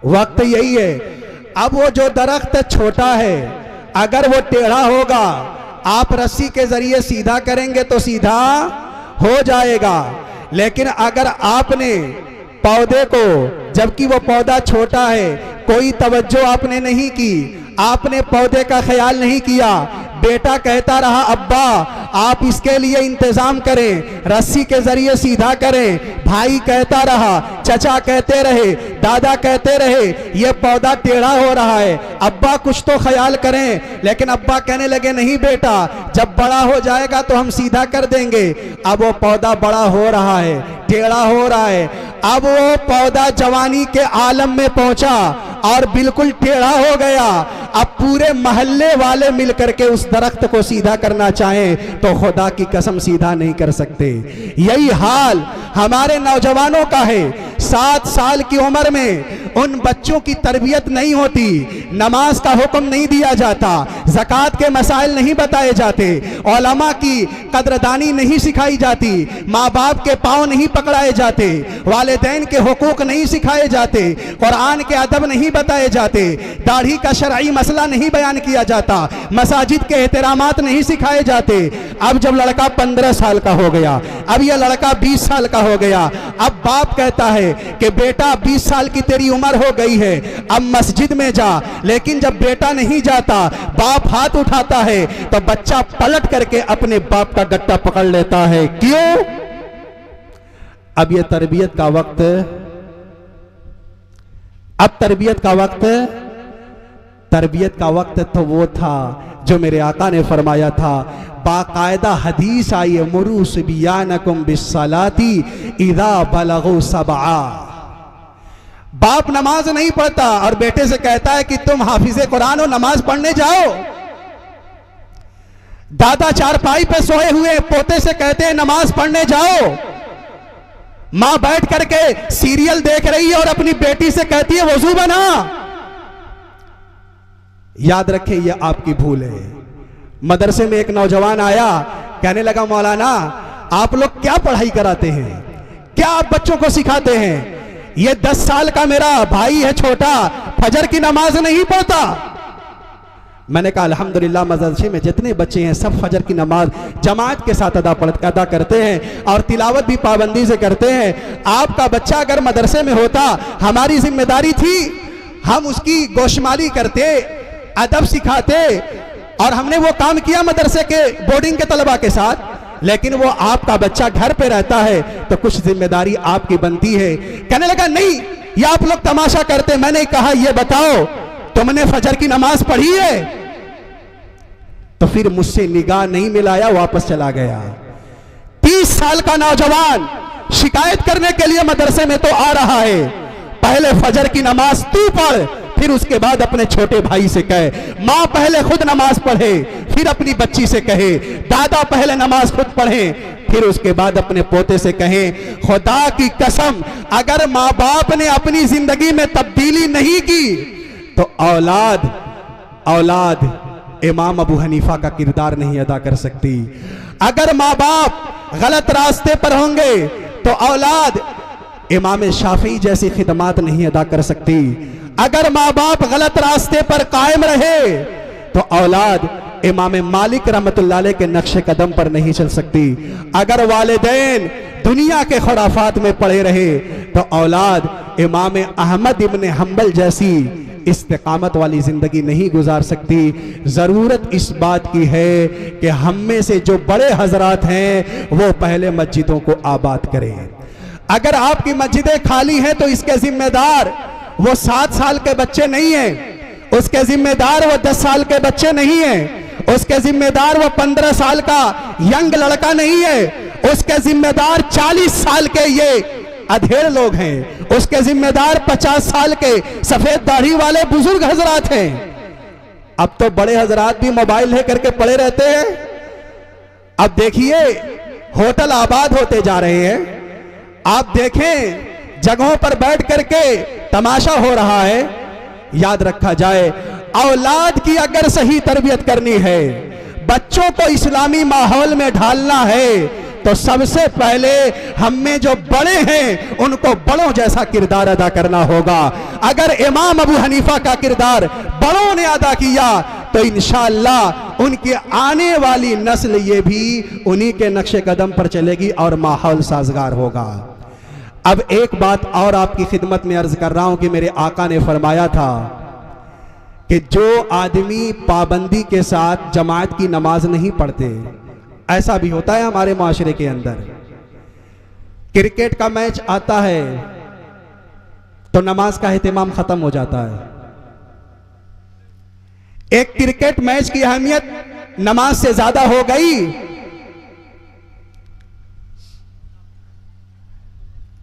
वक्त यही है। अब वो जो दरख्त छोटा है, अगर वो टेढ़ा होगा, आप रस्सी के जरिए सीधा करेंगे तो सीधा हो जाएगा। लेकिन अगर आपने पौधे को, जबकि वो पौधा छोटा है, कोई तवज्जो आपने नहीं की, आपने पौधे का ख्याल नहीं किया, बेटा कहता रहा अब्बा आप इसके लिए इंतजाम करें, रस्सी के जरिए सीधा करें, भाई कहता रहा, चचा कहते रहे, दादा कहते रहे, ये पौधा टेढ़ा हो रहा है, अब्बा कुछ तो ख्याल करें। लेकिन अब्बा कहने लगे नहीं बेटा, जब बड़ा हो जाएगा तो हम सीधा कर देंगे। अब वो पौधा बड़ा हो रहा है, टेढ़ा हो रहा है, अब वो पौधा जवानी के आलम में पहुंचा और बिल्कुल टेढ़ा हो गया। अब पूरे मोहल्ले वाले मिलकर के उस दरख्त को सीधा करना चाहें तो खुदा की कसम सीधा नहीं कर सकते। यही हाल हमारे नौजवानों का है। 7 साल की उम्र में उन बच्चों की तरबियत नहीं होती, नमाज का हुक्म नहीं दिया जाता, ज़कात के मसाइल नहीं बताए जाते, उलमा की कदरदानी नहीं सिखाई जाती, माँ बाप के पाँव नहीं पकड़ाए जाते, वालिदैन के हुकूक नहीं सिखाए जाते, कुरान के अदब नहीं बताए जाते, दाढ़ी का शरई मसला नहीं बयान किया जाता, मसाजिद के एहतरामात नहीं सिखाए जाते। अब जब लड़का 15 साल का हो गया, अब यह लड़का 20 साल का हो गया, अब बाप कहता है कि बेटा 20 साल की तेरी उम्र हो गई है, अब मस्जिद में जा। लेकिन जब बेटा नहीं जाता, बाप हाथ उठाता है तो बच्चा पलट करके अपने बाप का गट्टा पकड़ लेता है। क्यों? अब यह तरबियत का वक्त, अब तरबियत का वक्त तो वो था जो मेरे आका ने फरमाया था, बाकायदा हदीस आई है, मुरू सुबियानकुम बिस्सलाती इदा बलगू सबआ। बाप नमाज नहीं पढ़ता और बेटे से कहता है कि तुम हाफिजे कुरान हो, नमाज पढ़ने जाओ। दादा चारपाई पे सोए हुए पोते से कहते हैं नमाज पढ़ने जाओ। मां बैठ करके सीरियल देख रही है और अपनी बेटी से कहती है वजू बना। याद रखें, यह आपकी भूल है। मदरसे में एक नौजवान आया, कहने लगा मौलाना आप लोग क्या पढ़ाई कराते हैं, क्या आप बच्चों को सिखाते हैं? ये 10 साल का मेरा भाई है छोटा, फजर की नमाज नहीं पढ़ता। मैंने कहा अल्हम्दुलिल्लाह मदरसे में जितने बच्चे हैं सब फजर की नमाज जमात के साथ अदा करते हैं और तिलावत भी पाबंदी से करते हैं। आपका बच्चा अगर मदरसे में होता, हमारी जिम्मेदारी थी, हम उसकी गोशमाली करते, अदब सिखाते, और हमने वो काम किया मदरसे के बोर्डिंग के तलबा के साथ। लेकिन वो आपका बच्चा घर पे रहता है तो कुछ जिम्मेदारी आपकी बनती है। कहने लगा नहीं, ये आप लोग तमाशा करते। मैंने कहा ये बताओ तुमने फजर की नमाज पढ़ी है? तो फिर मुझसे निगाह नहीं मिलाया, वापस चला गया। 30 साल का नौजवान शिकायत करने के लिए मदरसे में तो आ रहा है। पहले फजर की नमाज तू पढ़, फिर उसके बाद अपने छोटे भाई से कहे। मां पहले खुद नमाज पढ़े, फिर अपनी बच्ची से कहे। दादा पहले नमाज खुद पढ़े, फिर उसके बाद अपने पोते से कहें। खुदा की कसम, अगर माँ बाप ने अपनी जिंदगी में तब्दीली नहीं की तो औलाद इमाम अबू हनीफा का किरदार नहीं अदा कर सकती। अगर माँ बाप गलत रास्ते पर होंगे तो औलाद इमाम शाफी जैसी खिदमात नहीं अदा कर सकती। अगर माँ बाप गलत रास्ते पर कायम रहे तो औलाद इमाम मालिक रहमतुल्लाह अलैह के नक्शे कदम पर नहीं चल सकती। अगर वालिदैन दुनिया के खुराफात में पड़े रहे तो औलाद इमाम अहमद इब्न हंबल जैसी इस्तिकामत वाली ज़िंदगी नहीं गुजार सकती। ज़रूरत इस बात की है कि हम में से जो बड़े हजरात हैं वो पहले मस्जिदों को आबाद करें। अगर आपकी मस्जिदें खाली हैं तो इसके जिम्मेदार वो 7 साल के बच्चे नहीं हैं, उसके जिम्मेदार वो 10 साल के बच्चे नहीं हैं, उसके जिम्मेदार वो 15 साल का यंग लड़का नहीं है, उसके जिम्मेदार 40 साल के ये अधेड़ लोग हैं, उसके जिम्मेदार 50 साल के सफेद दाढ़ी वाले बुजुर्ग हजरात हैं। अब तो बड़े हजरात भी मोबाइल लेकर के पड़े रहते हैं। अब देखिए होटल आबाद होते जा रहे हैं, आप देखें जगहों पर बैठ करके तमाशा हो रहा है। याद रखा जाए, औलाद की अगर सही तरबियत करनी है, बच्चों को इस्लामी माहौल में ढालना है, तो सबसे पहले हम में जो बड़े हैं उनको बड़ों जैसा किरदार अदा करना होगा। अगर इमाम अबू हनीफा का किरदार बड़ों ने अदा किया तो इंशाअल्लाह उनकी आने वाली नस्ल ये भी उन्हीं के नक्शे कदम पर चलेगी और माहौल साजगार होगा। अब एक बात और आपकी खिदमत में अर्ज कर रहा हूं कि मेरे आका ने फरमाया था कि जो आदमी पाबंदी के साथ जमात की नमाज नहीं पढ़ते, ऐसा भी होता है हमारे माशरे के अंदर। क्रिकेट का मैच आता है तो नमाज का एहतिमाम खत्म हो जाता है। एक क्रिकेट मैच की अहमियत नमाज से ज्यादा हो गई।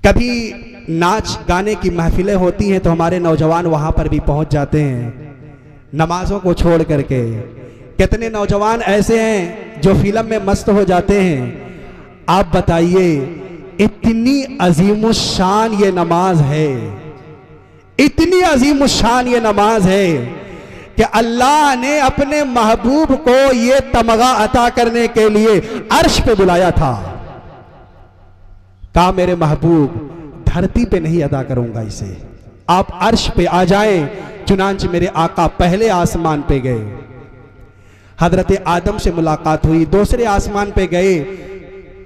कभी नाच गाने की महफिलें होती हैं तो हमारे नौजवान वहां पर भी पहुंच जाते हैं नमाजों को छोड़ करके। कितने नौजवान ऐसे हैं जो फिल्म में मस्त हो जाते हैं। आप बताइए, इतनी अजीमुशान ये नमाज है, इतनी अजीमुशान ये नमाज है कि अल्लाह ने अपने महबूब को ये तमगा अता करने के लिए अर्श पे बुलाया था। कहा मेरे महबूब धरती पे नहीं अदा करूंगा इसे, आप अर्श पे आ जाएं। चुनांचे मेरे आका पहले आसमान पे गए, हजरत आदम से मुलाकात हुई। दूसरे आसमान पे गए,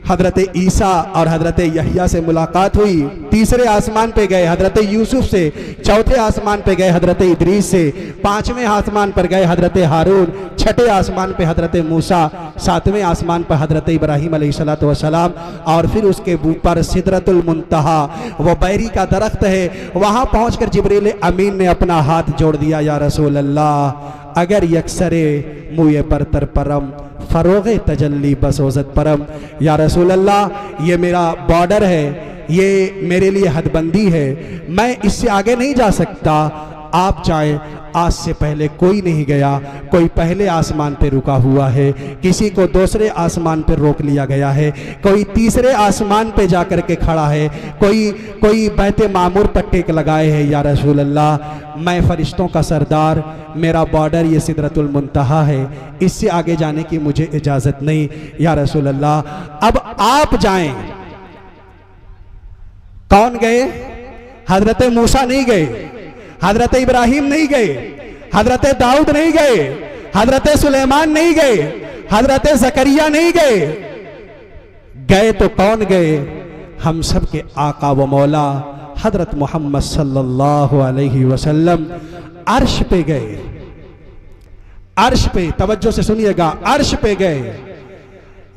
हजरत ईसा और हजरत यहिया से मुलाकात हुई। तीसरे आसमान पे गए हजरत यूसुफ से। चौथे आसमान पे गए हजरत इदरीस से। पांचवें आसमान पर गए हजरत हारून। छठे आसमान पे हजरत मूसा। सातवें आसमान पर हजरत इब्राहिम अलैहिस्सलातु वस्सलाम। और फिर उसके ऊपर सिदरतुल मुंतहा, वो बैरी का दरख्त है, वहां पहुंचकर जिब्रील अमीन ने अपना हाथ जोड़ दिया, या रसूल अल्लाह अगर यकसरे मुए बरतर परम फरोगे तजल्ली बसोजत परम। या रसूल अल्लाह ये मेरा बॉर्डर है, ये मेरे लिए हदबंदी है, मैं इससे आगे नहीं जा सकता, आप जाएं। आज से पहले कोई नहीं गया, कोई पहले आसमान पे रुका हुआ है, किसी को दूसरे आसमान पे रोक लिया गया है, कोई तीसरे आसमान पे जाकर के खड़ा है, कोई बैते मामूर पर टेक लगाए है। या रसूल अल्लाह मैं फरिश्तों का सरदार, मेरा बॉर्डर ये सिदरतुल मुंतहा है, इससे आगे जाने की मुझे इजाजत नहीं। या रसूल अल्लाह अब आप जाएं। कौन गए? हजरत मूसा नहीं गए, हजरत इब्राहिम नहीं गए, हजरत दाऊद नहीं गए, हजरत सुलेमान नहीं गए, हजरत जकरिया नहीं गए। गए तो कौन गए? हम सब के आका व मौला हजरत मोहम्मद सल्लल्लाहु अलैहि वसल्लम अर्श पे गए। अर्श पे, तवज्जो से सुनिएगा, अर्श पे गए।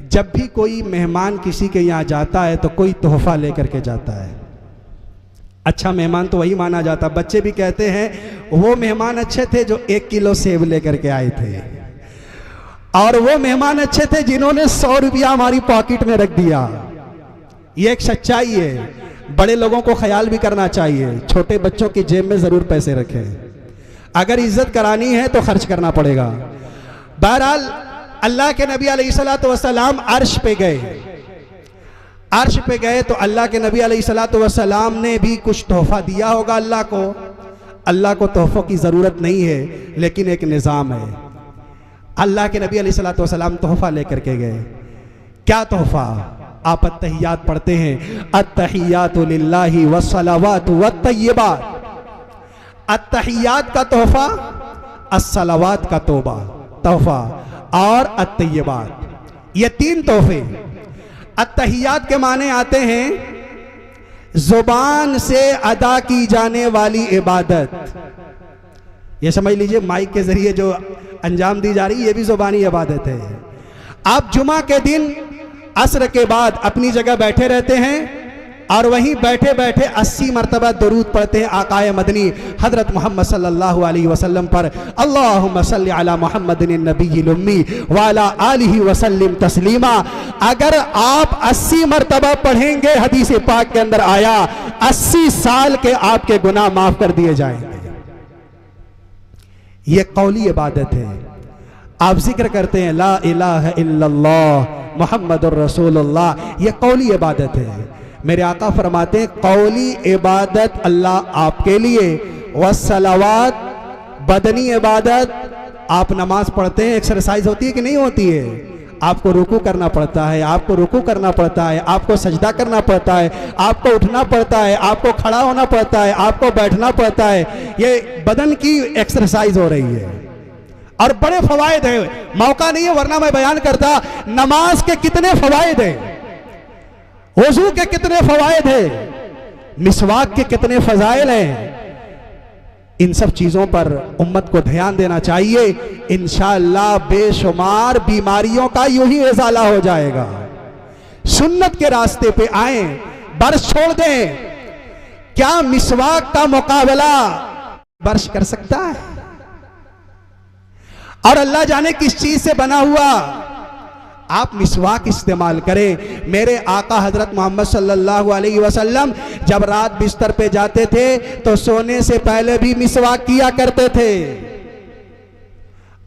जब भी कोई मेहमान किसी के यहाँ जाता है तो कोई तोहफा लेकर के जाता है। अच्छा मेहमान तो वही माना जाता। बच्चे भी कहते हैं वो मेहमान अच्छे थे जो 1 किलो सेब लेकर के आए थे, और वो मेहमान अच्छे थे जिन्होंने 100 रुपया हमारी पॉकेट में रख दिया। ये एक सच्चाई है। बड़े लोगों को ख्याल भी करना चाहिए, छोटे बच्चों की जेब में जरूर पैसे रखें। अगर इज्जत करानी है तो खर्च करना पड़ेगा। बहरहाल अल्लाह के नबी अलैहिस्सलातु वस्सलाम अर्श पे गए। अर्श पे गए तो अल्लाह के नबी अलैहिस्सलातु वस्सलाम ने भी कुछ तोहफा दिया होगा अल्लाह को। अल्लाह को तोहफों की ज़रूरत नहीं है, लेकिन एक निज़ाम है। अल्लाह के नबी अलैहिस्सलातु वस्सलाम तोहफा लेकर के गए। क्या तोहफा? आप अत्तहियात पढ़ते हैं, अत्तहियातु लिल्लाहि वस्सलावातु वत्तय्यिबात। अत्तहियात का तोहफा, अस्सलावात का तोहफा और अत्तय्यिबात, ये 3 तोहफे। अत्तहियात के माने आते हैं जुबान से अदा की जाने वाली इबादत, ये समझ लीजिए माइक के जरिए जो अंजाम दी जा रही है ये भी ज़ुबानी इबादत है। आप जुमा के दिन असर के बाद अपनी जगह बैठे रहते हैं और वहीं बैठे बैठे 80 मरतबा दरूद पढ़ते हैं आकाए मदनी हज़रत मोहम्मद सल्लल्लाहु अलैहि वसल्लम पर। अल्लाहुम्मा सल्लि अला मुहम्मदिन नबिय्यिल उम्मी व अला आलिहि वसल्लिम तस्लीमा। अगर आप 80 मरतबा पढ़ेंगे, हदीस पाक के अंदर आया 80 साल के आपके गुनाह माफ कर दिए जाएंगे। ये कौली इबादत है। आप जिक्र करते हैं ला इलाहा इल्लल्लाह मुहम्मदुर रसूलुल्लाह, ये कौली इबादत है। मेरे आका फरमाते हैं कौली इबादत अल्लाह आपके लिए, वस्सलावात बदनी इबादत। आप नमाज पढ़ते हैं, एक्सरसाइज होती है कि नहीं होती है? आपको रुकू करना पड़ता है, आपको रुकू करना पड़ता है, आपको सजदा करना पड़ता है, आपको उठना पड़ता है, आपको खड़ा होना पड़ता है, आपको बैठना पड़ता है। ये बदन की एक्सरसाइज हो रही है और बड़े फवायद है। मौका नहीं है वरना मैं बयान करता नमाज के कितने फवायद है, वज़ू के कितने फवायद है, मिसवाक के कितने फजाइल हैं। इन सब चीजों पर उम्मत को ध्यान देना चाहिए। इंशाअल्लाह बेशुमार बीमारियों का यूं ही इज़ाला हो जाएगा। सुन्नत के रास्ते पे आए, बर्श छोड़ दें। क्या मिसवाक का मुकाबला बर्श कर सकता है? और अल्लाह जाने किस चीज से बना हुआ। आप मिसवाक इस्तेमाल करें। मेरे आका हजरत मोहम्मद सल्लल्लाहु अलैहि वसल्लम जब रात बिस्तर पे जाते थे तो सोने से पहले भी मिसवाक किया करते थे।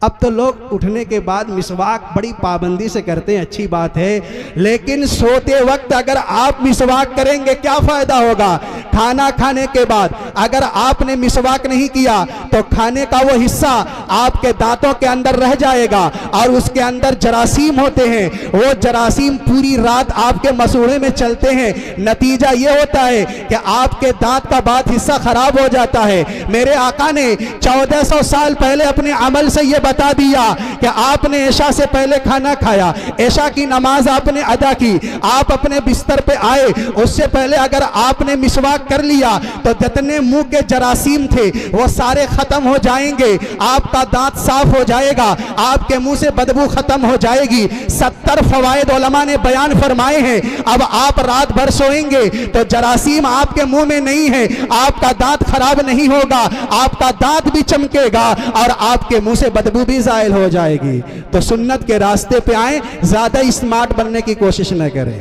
अब तो लोग उठने के बाद मिसवाक बड़ी पाबंदी से करते हैं, अच्छी बात है, लेकिन सोते वक्त अगर आप मिसवाक करेंगे क्या फायदा होगा? खाना खाने के बाद अगर आपने मिसवाक नहीं किया तो खाने का वो हिस्सा आपके दांतों के अंदर रह जाएगा और उसके अंदर जरासीम होते हैं। वो जरासीम पूरी रात आपके मसूड़े में चलते हैं। नतीजा ये होता है कि आपके दांत का बाद हिस्सा खराब हो जाता है। मेरे आका ने 1400 साल पहले अपने अमल से ये बता दिया कि आपने ऐशा से पहले खाना खाया, ऐशा की नमाज आपने अदा की, आप अपने बिस्तर पे आए, उससे पहले अगर आपने मिसवाक कर लिया तो जितने मुंह के जरासीम थे वो सारे खत्म हो जाएंगे, आपका दांत साफ हो जाएगा, आपके मुंह से बदबू खत्म हो जाएगी। 70 फवायद उलमा ने बयान फरमाए हैं। अब आप रात भर सोएंगे तो जरासीम आपके मुंह में नहीं है, आपका दांत खराब नहीं होगा, आपका दांत भी चमकेगा और आपके मुंह से बदबू भी जायल हो जाएगी। तो सुन्नत के रास्ते पे आए, ज्यादा स्मार्ट बनने की कोशिश न करें।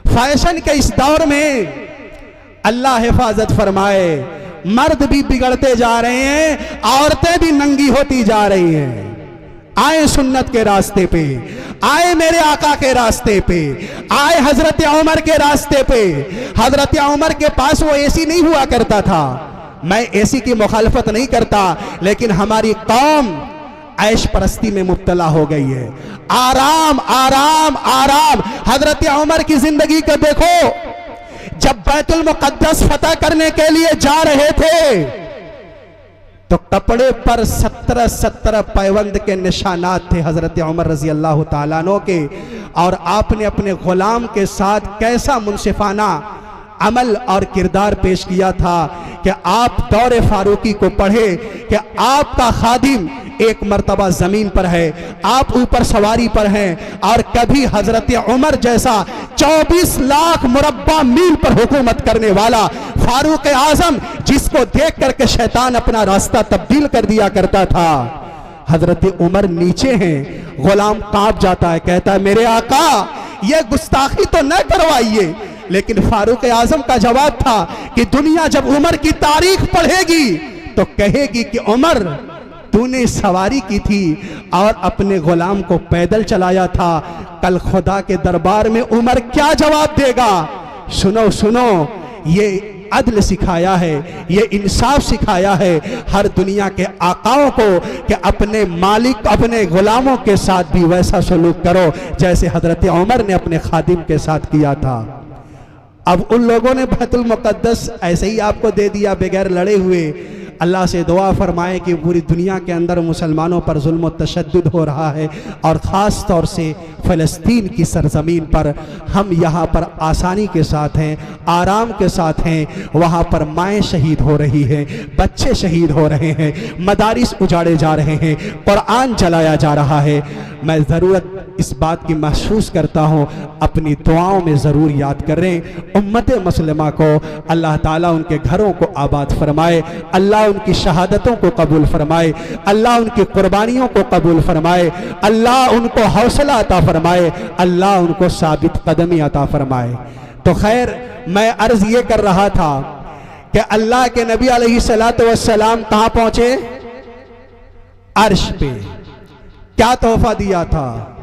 फैशन के इस दौर में अल्लाह हिफाजत फरमाए, मर्द भी बिगड़ते जा रहे हैं, औरतें भी नंगी होती जा रही हैं। आए सुन्नत के रास्ते पे, आए मेरे आका के रास्ते पे, आए हजरत उमर के रास्ते पे। हजरत उमर के पास वो एसी नहीं हुआ करता था। मैं एसी की मुखालफत नहीं करता, लेकिन हमारी कौम ऐश परस्ती में मुब्तला हो गई है। आराम आराम आराम। हजरत उमर की जिंदगी को देखो, जब बैतुल मुक़द्दस फतह करने के लिए जा रहे थे तो कपड़े पर 17 पैबंद के निशानात थे हजरत उमर रजी अल्लाह ताला अन्हु के। और आपने अपने गुलाम के साथ कैसा मुनसिफाना अमल और किरदार पेश किया था कि आप दौरे फारूकी को पढ़े कि आपका खादिम एक मर्तबा जमीन पर है, आप ऊपर सवारी पर हैं, और कभी हजरत उमर जैसा 24 लाख मुरब्बा मील पर हुकूमत करने वाला फारूक आजम, जिसको देख करके शैतान अपना रास्ता तब्दील कर दिया करता था, हजरत उमर नीचे हैं। गुलाम कांप जाता है, कहता है मेरे आका ये गुस्ताखी तो न करवाइए। लेकिन फारूक आजम का जवाब था कि दुनिया जब उमर की तारीख पढ़ेगी तो कहेगी कि उमर तूने सवारी की थी और अपने गुलाम को पैदल चलाया था। कल खुदा के दरबार में उमर क्या जवाब देगा? सुनो सुनो, ये अदल सिखाया है, ये इंसाफ सिखाया है हर दुनिया के आकाओं को कि अपने मालिक अपने गुलामों के साथ भी वैसा सलूक करो जैसे हजरत उमर ने अपने खादिम के साथ किया था। अब उन लोगों ने बैतुल मुक़द्दस ऐसे ही आपको दे दिया बगैर लड़े हुए, अल्लाह से दुआ फरमाएं कि पूरी दुनिया के अंदर मुसलमानों पर जुल्म व तशद्दुद हो रहा है, और ख़ास तौर से फ़लस्तीन की सरज़मीन पर हम यहाँ पर आसानी के साथ हैं, आराम के साथ हैं। वहाँ पर माएँ शहीद हो रही हैं, बच्चे शहीद हो रहे हैं, मदारिस उजाड़े जा रहे हैं, कुरान जलाया जा रहा है। मैं ज़रूरत इस बात की महसूस करता हूँ, अपनी दुआओं में ज़रूर याद करें उम्मत मुस्लिमा को। अल्लाह ताला उनके घरों को आबाद फरमाए, अल्लाह उनकी शहादतों को कबूल फरमाए, अल्लाह उनकी कुर्बानियों को कबूल फरमाए, अल्लाह उनको हौसला अता फरमाए, अल्लाह उनको साबित कदमी अता फरमाए। तो खैर, मैं अर्ज़ ये कर रहा था कि अल्लाह के नबी अलैहिस्सलातु वस्सलाम कहाँ पहुँचे? अर्श पे। क्या तोहफा दिया था?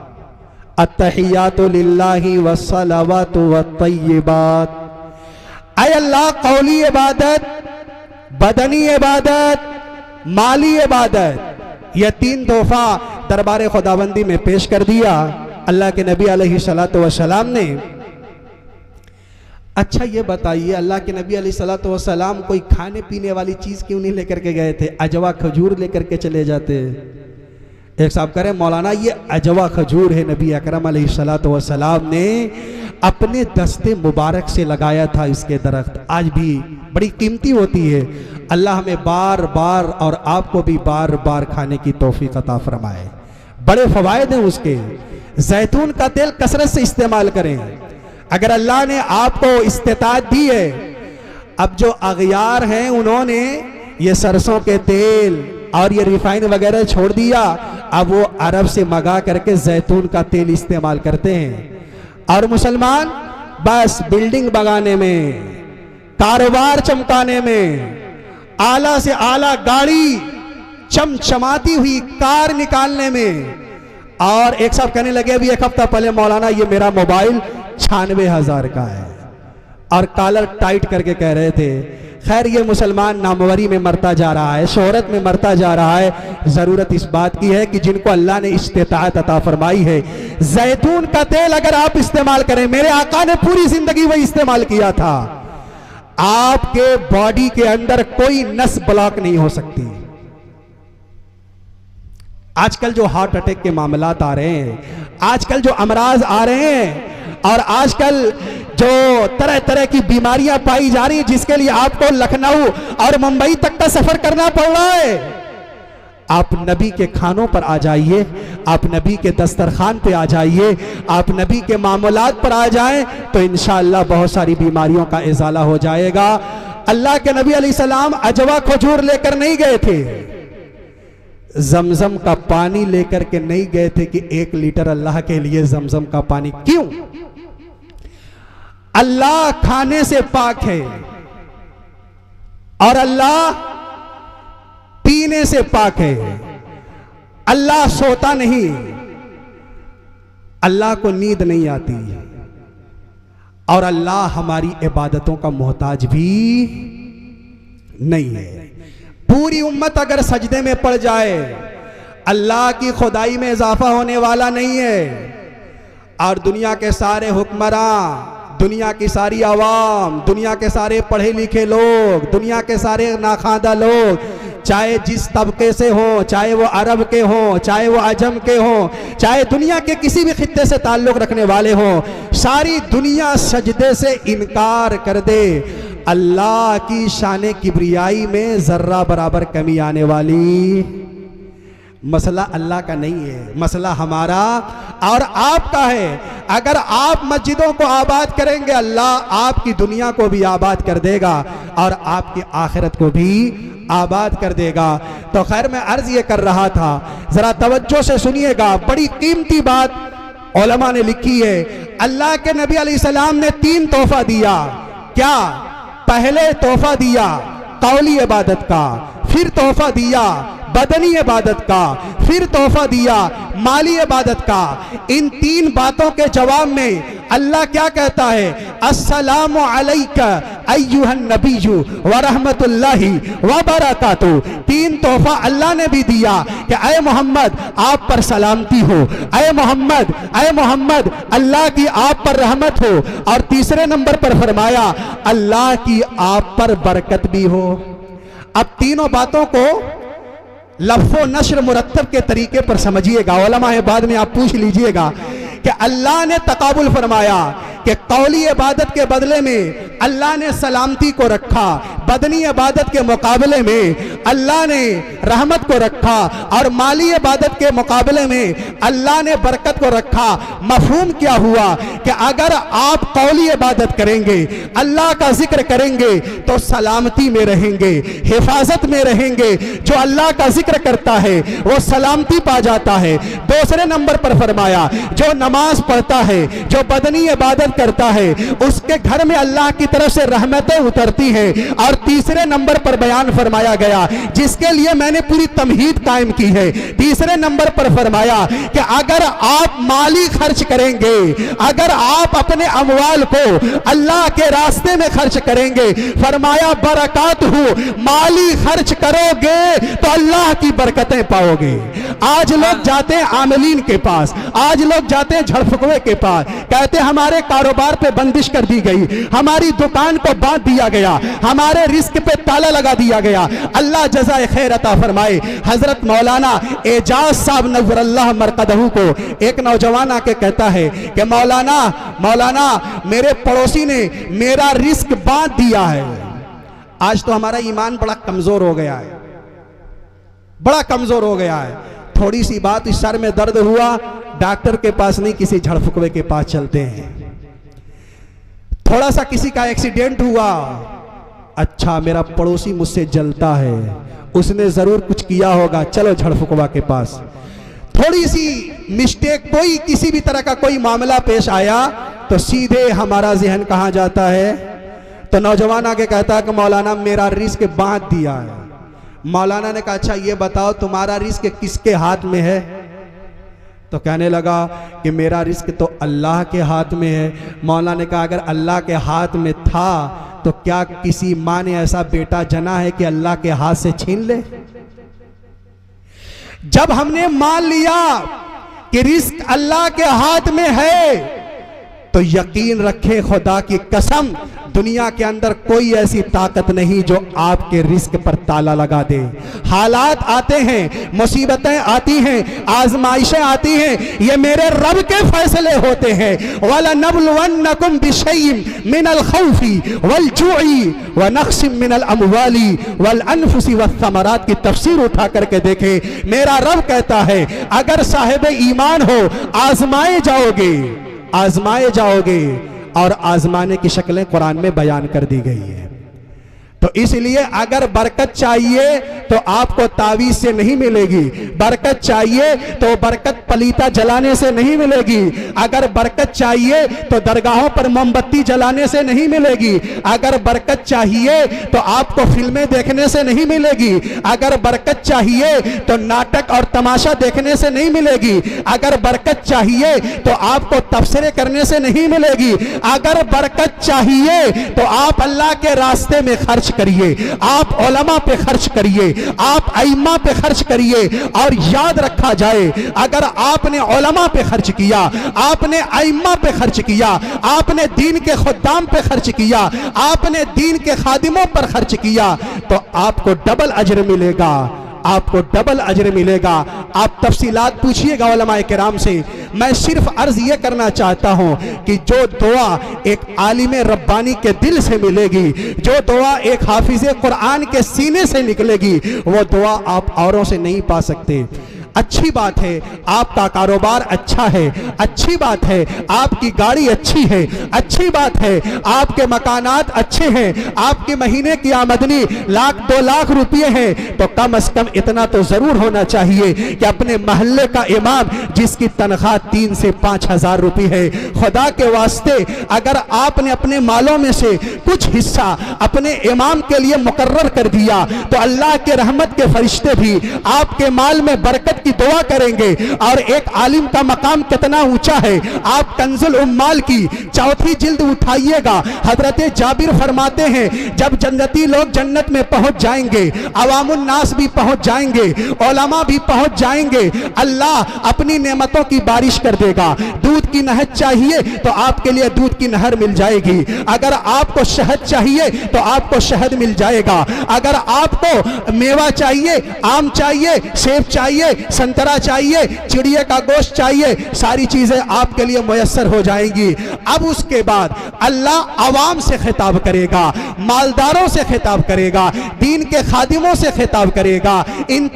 अत्तहियातु लिल्लाहि वस्सलावातु वत्तय्यिबात। ऐ अल्लाह, कौली इबादत, बदनी इबादत, माली इबादत, यह तीन तोहफा दरबार खुदाबंदी में पेश कर दिया अल्लाह के नबी अलैहिस्सलातु वस्सलाम ने। अच्छा ये बताइए, अल्लाह के नबी अलैहिस्सलातु वस्सलाम कोई खाने पीने वाली चीज़ क्यों नहीं लेकर के गए थे? अजवा खजूर लेकर के चले जाते। एक साहब कह रहे मौलाना ये अजवा खजूर है, नबी अकरम अलैहिस्सलातु वस्सलाम ने अपने दस्ते मुबारक से लगाया था इसके दरख्त। आज भी बड़ी कीमती होती है। अल्लाह हमें बार बार और आपको भी बार बार खाने की तौफीक अता फरमाए। बड़े फ़वाइद हैं उसके। जैतून का तेल कसरत से इस्तेमाल करें। अगर अल्लाह ने आपको इस्तिताअत दी है, अब जो अगयार हैं उन्होंने ये सरसों के तेल और ये रिफाइन वगैरह छोड़ दिया, अब वो अरब से मंगा करके जैतून का तेल इस्तेमाल करते हैं। और मुसलमान बस बिल्डिंग बनाने में, कारोबार चमकाने में, आला से आला गाड़ी, चमचमाती हुई कार निकालने में। और एक साहब कहने लगे अभी एक हफ्ता पहले, मौलाना ये मेरा मोबाइल 96,000 का है, और कॉलर टाइट करके कह रहे थे। खैर, ये मुसलमान नामवरी में मरता जा रहा है, शोहरत में मरता जा रहा है। ज़रूरत इस बात की है कि जिनको अल्लाह ने इस्तिताअत अता फरमाई है, जैतून का तेल अगर आप इस्तेमाल करें, मेरे आका ने पूरी जिंदगी वही इस्तेमाल किया था, आपके बॉडी के अंदर कोई नस ब्लॉक नहीं हो सकती। आजकल जो हार्ट अटैक के मामलात आ रहे हैं, आजकल जो अमराज आ रहे हैं, और आजकल जो तरह तरह की बीमारियां पाई जा रही हैं, जिसके लिए आपको लखनऊ और मुंबई तक का सफर करना पड़ रहा है, आप नबी के खानों पर आ जाइए, आप नबी के दस्तरखान पे आ जाइए, आप नबी के मामूलात पर आ जाएं, तो इंशाअल्लाह बहुत सारी बीमारियों का इजाला हो जाएगा। अल्लाह के नबी अलैहिस्सलाम अजवा खजूर लेकर नहीं गए थे, जमजम का पानी लेकर के नहीं गए थे कि 1 लीटर अल्लाह के लिए जमजम का पानी। क्यों? अल्लाह खाने से पाक है और अल्लाह पीने से पाक है। अल्लाह सोता नहीं, अल्लाह को नींद नहीं आती, और अल्लाह हमारी इबादतों का मोहताज भी नहीं है। पूरी उम्मत अगर सजदे में पड़ जाए, अल्लाह की खुदाई में इजाफा होने वाला नहीं है। और दुनिया के सारे हुक्मरान, दुनिया की सारी आवाम, दुनिया के सारे पढ़े लिखे लोग, दुनिया के सारे नाखादा लोग, चाहे जिस तबके से हो, चाहे वो अरब के हों, चाहे वो अजम के हों, चाहे दुनिया के किसी भी खित्ते से ताल्लुक़ रखने वाले हों, सारी दुनिया सजदे से इनकार कर दे, अल्लाह की शान किब्रियाई में ज़र्रा बराबर कमी आने वाली। मसला अल्लाह का नहीं है, मसला हमारा और आपका है। अगर आप मस्जिदों को आबाद करेंगे, अल्लाह आपकी दुनिया को भी आबाद कर देगा और आपकी आखिरत को भी आबाद कर देगा। तो खैर, मैं अर्ज ये कर रहा था, जरा तवज्जो से सुनिएगा, बड़ी कीमती बात उलमा ने लिखी है। अल्लाह के नबी अलैहिस्सलाम ने 3 तोहफा दिया। क्या? पहले तोहफा दिया कौली इबादत का, फिर तोहफा दिया बदनी इबादत का, फिर तोहफा दिया माली इबादत का। इन 3 बातों के जवाब में अल्लाह क्या कहता है? अस्सलामु अलैका अय्युहन नबिय्यु व रहमतुल्लाहि व बरकातु। 3 तोहफा अल्लाह ने भी दिया कि ऐ मोहम्मद आप पर सलामती हो, ऐ मोहम्मद अल्लाह की आप पर रहमत हो, और तीसरे नंबर पर फरमाया अल्लाह की आप पर बरकत भी हो। अब तीनों बातों को लफ्ज़ो नश्र मुरत्तब के तरीके पर समझिएगा। उलमा है, बाद में आप पूछ लीजिएगा कि अल्लाह ने तकाबुल फरमाया कि कौली इबादत के बदले में अल्लाह ने सलामती को रखा, बदनी इबादत के मुकाबले में अल्लाह ने रहमत को रखा, और माली इबादत के मुकाबले में अल्लाह ने बरकत को रखा। मफहूम क्या हुआ कि अगर आप कौली इबादत करेंगे, अल्लाह का जिक्र करेंगे, तो सलामती में रहेंगे, हिफाजत में रहेंगे। जो अल्लाह का जिक्र करता है वो सलामती पा जाता है। दूसरे नंबर पर फरमाया जो नमाज पढ़ता है, जो बदनी इबादत करता है, उसके घर में अल्लाह की तरफ से रहमतें उतरती हैं। और तीसरे नंबर पर बयान फरमाया गया, जिसके लिए मैंने पूरी तमहीद कायम की है, तीसरे नंबर पर फरमाया कि अगर आप माली खर्च करेंगे, अगर आप अपने अमवाल को अल्लाह के रास्ते में खर्च करेंगे, फरमाया बरकत हो, माली खर्च करोगे तो अल्लाह की बरकतें पाओगे। आज लोग जाते हैं आमिलीन के पास, आज लोग जाते हैं झड़फुकवे के पास, कहते हैं हमारे कारोबार पे बंदिश कर दी गई, हमारी दुकान को बांध दिया गया, हमारे रिस्क पे ताला लगा दिया गया। अल्लाह जज़ाए खैर अता फरमाए। हजरत मौलाना एजाज साहब नव्वरल्लाह मरकदहू को एक नौजवान आके कहता है कि मौलाना मेरे पड़ोसी ने मेरा रिस्क बांध दिया है। आज तो हमारा ईमान बड़ा कमजोर हो गया है, बड़ा कमजोर हो गया है। थोड़ी सी बात, इस सर में दर्द हुआ, डॉक्टर के पास नहीं, किसी झड़फुकवे के पास चलते हैं। थोड़ा सा किसी का एक्सीडेंट हुआ, अच्छा मेरा पड़ोसी मुझसे जलता है, उसने जरूर कुछ किया होगा, चलो झड़फुकवा के पास। थोड़ी सी मिस्टेक, कोई किसी भी तरह का कोई मामला पेश आया तो सीधे हमारा जहन कहां जाता है? तो नौजवान आके कहता है कि मौलाना मेरा रिस्क बांध दिया है। मौलाना ने कहा अच्छा ये बताओ तुम्हारा रिस्क किसके हाथ में है? तो कहने लगा कि मेरा रिस्क तो अल्लाह के हाथ में है। मौलाना ने कहा अगर अल्लाह के हाथ में था तो क्या किसी माँ ने ऐसा बेटा जना है कि अल्लाह के हाथ से छीन ले? जब हमने मान लिया कि रिस्क अल्लाह के हाथ में है तो यकीन रखें खुदा की कसम दुनिया के अंदर कोई ऐसी ताकत नहीं जो आपके रिस्क पर ताला लगा दे। हालात आते हैं, मुसीबतें आती हैं, आजमाइशें आती हैं, ये मेरे रब के फैसले होते हैं। वला नबलुवन्नकुम बिशैइन मिनल खौफी वल जुई व नक्सिम मिनल अमवाली वल अनफुसी वस्समरात की तफसीर उठा करके देखें। मेरा रब कहता है अगर साहिब ईमान हो आजमाए जाओगे, आजमाए जाओगे, और आजमाने की शक्लें कुरान में बयान कर दी गई है। तो इसलिए अगर बरकत चाहिए तो आपको तावीज से नहीं मिलेगी, बरकत चाहिए तो बरकत पलीता जलाने से नहीं मिलेगी, अगर बरकत चाहिए तो दरगाहों पर मोमबत्ती जलाने से नहीं मिलेगी, अगर बरकत चाहिए तो आपको फिल्में देखने से नहीं मिलेगी, अगर बरकत चाहिए तो नाटक और तमाशा देखने से नहीं मिलेगी, अगर बरकत चाहिए तो आपको तफसीरें करने से नहीं मिलेगी, अगर बरकत चाहिए तो आप अल्लाह के रास्ते में खर्च करिए, आप उलमा पे खर्च करिए, आप अइम्मा पे खर्च करिए। और याद रखा जाए अगर आपने उलमा पे खर्च किया, आपने अइम्मा पे खर्च किया, आपने दीन के खुद्दाम पे खर्च किया, आपने दीन के खादिमों पर खर्च किया तो आपको डबल अजर मिलेगा, आपको डबल अजर मिलेगा। आप तफसीलात पूछिएगा उलमाए किराम से। मैं सिर्फ अर्ज ये करना चाहता हूं कि जो दुआ एक आलिम रब्बानी के दिल से मिलेगी, जो दुआ एक हाफिज कुरान के सीने से निकलेगी, वो दुआ आप औरों से नहीं पा सकते। अच्छी बात है आपका कारोबार अच्छा है, अच्छी बात है आपकी गाड़ी अच्छी है, अच्छी बात है आपके मकानात अच्छे हैं, आपके महीने की आमदनी 1-2 लाख रुपए है, तो कम से कम इतना तो जरूर होना चाहिए कि अपने मोहल्ले का इमाम जिसकी तनख्वाह 3 से 5 हजार रुपए है, खुदा के वास्ते अगर आपने अपने मालों में से कुछ हिस्सा अपने इमाम के लिए मुकर्रर कर दिया तो अल्लाह के रहमत के फरिश्ते भी आपके माल में बरकत की दुआ करेंगे। और एक आलिम का मकाम कितना ऊंचा है, आप कंजुल उम्माल की 4थी जिल्द उठाइएगा। हजरत जाबिर फरमाते हैं जब जन्नती लोग जन्नत में पहुंच जाएंगे, अवामुन नास भी पहुंच जाएंगे, उलमा भी पहुंच जाएंगे, अल्लाह अपनी नेमतों की बारिश कर देगा। दूध की नहर चाहिए तो आपके लिए दूध की नहर मिल जाएगी। अगर आपको शहद चाहिए तो आपको शहद मिल जाएगा। अगर आपको मेवा चाहिए, आम चाहिए, सेब चाहिए, संतरा चाहिए, चिड़िया का गोश्त चाहिए, सारी चीजें आपके लिए मुयस्सर हो जाएंगी। अब उसके बाद अल्लाह अवाम से खिताब करेगा, मालदारों से खिताब करेगा, दीन के खादिमों से खिताब करेगा, इन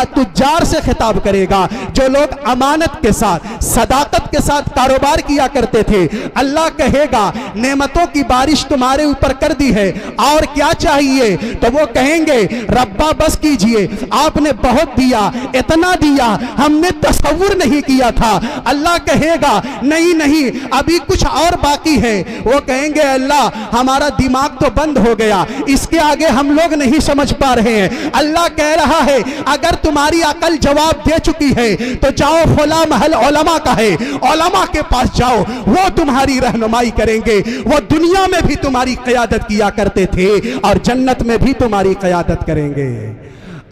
तुज्जार से खिताब करेगा जो लोग अमानत के साथ, सदाकत के साथ कारोबार किया करते थे। अल्लाह कहेगा नेमतों की बारिश तुम्हारे ऊपर कर दी है, और क्या चाहिए? तो वो कहेंगे रब्बा बस कीजिए, आपने बहुत दिया, इतना दिया हमने तसव्वुर नहीं किया था। अल्लाह कहेगा नहीं नहीं अभी कुछ और बाकी है। वो कहेंगे अल्लाह हमारा दिमाग तो बंद हो गया, इसके आगे हम लोग नहीं समझ पा रहे हैं। अल्लाह कह रहा है अगर तुम्हारी अकल जवाब दे चुकी है तो जाओ, फला महल उलमा का है, उलमा के पास जाओ, वो तुम्हारी रहनुमाई करेंगे। वो दुनिया में भी तुम्हारी क़यादत किया करते थे और जन्नत में भी तुम्हारी क़यादत करेंगे।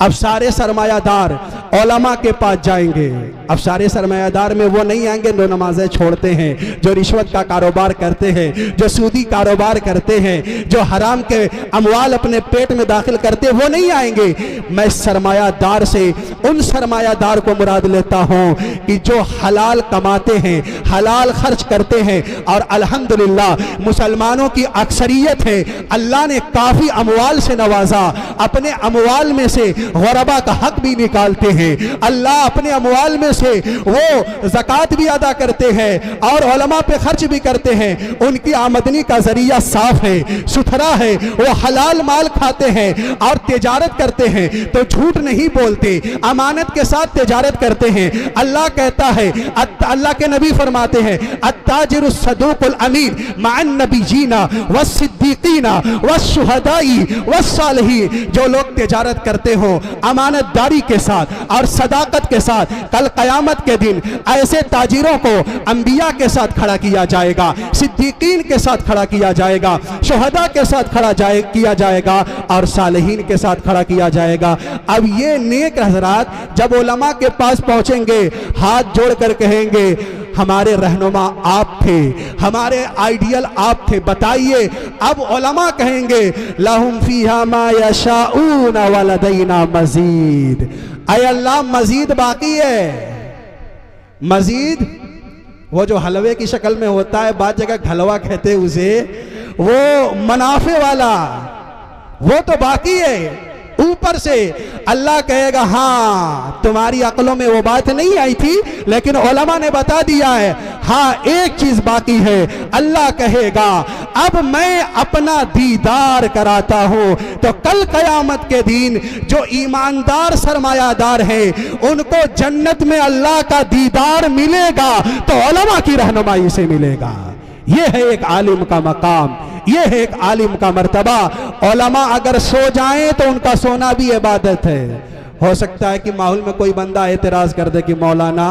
अब सारे सरमायादार उलमा के पास जाएंगे। अब सारे सरमायादार में वो नहीं आएंगे जो नमाजें छोड़ते हैं, जो रिश्वत का कारोबार करते हैं, जो सूदी कारोबार करते हैं, जो हराम के अमवाल अपने पेट में दाखिल करते हैं, वो नहीं आएंगे। मैं सरमायादार से उन सरमायादार को मुराद लेता हूँ कि जो हलाल कमाते हैं, हलाल खर्च करते हैं। और अल्हम्दुलिल्लाह मुसलमानों की अक्सरियत है, अल्लाह ने काफ़ी अमवाल से नवाजा, अपने अमवाल में से गरबा का हक भी निकालते हैं। अल्लाह अपने अमवाल में से वो ज़कात भी अदा करते हैं और उलमा पे खर्च भी करते हैं। उनकी आमदनी का जरिया साफ है, सुथरा है, वो हलाल माल खाते हैं और तिजारत करते हैं तो झूठ नहीं बोलते, अमानत के साथ तिजारत करते हैं। अल्लाह कहता है, अल्लाह के नबी फरमाते हैं अत्ताजिरु सदूकुल अमीन मअन नबिय्यीना वस्सिद्दीकीना वश्शुहदाई वस्सालिहीन। जो लोग तिजारत करते हो अमानतदारी के साथ और सदाकत के साथ, कल कयामत के दिन ऐसे ताजिरों को अंबिया के साथ खड़ा किया जाएगा, सिद्दीकीन के साथ खड़ा किया जाएगा, शुहदा के साथ किया जाएगा और सालिहीन के साथ खड़ा किया जाएगा। अब ये नेक हजरात जब उलमा के पास पहुंचेंगे, हाथ जोड़कर कहेंगे हमारे रहनुमा आप थे, हमारे आइडियल आप थे, बताइए। अब उलमा कहेंगे लहुम फीहा मा यशाऊन व लदैना मजीद। ऐ अल्लाह मजीद बाकी है। मजीद वो जो हलवे की शक्ल में होता है, बाद जगह हलवा कहते उसे, वो मुनाफे वाला, वो तो बाकी है। ऊपर से अल्लाह कहेगा हाँ तुम्हारी अक्लों में वो बात नहीं आई थी लेकिन उलमा ने बता दिया है, हाँ एक चीज बाकी है। अल्लाह कहेगा अब मैं अपना दीदार कराता हूं। तो कल कयामत के दिन जो ईमानदार सरमायादार हैं उनको जन्नत में अल्लाह का दीदार मिलेगा तो उलमा की रहनुमाई से मिलेगा। यह है एक आलिम का मकाम, यह है एक आलिम का मर्तबा। उलमा अगर सो जाएं तो उनका सोना भी इबादत है। हो सकता है कि माहौल में कोई बंदा एतराज कर दे कि मौलाना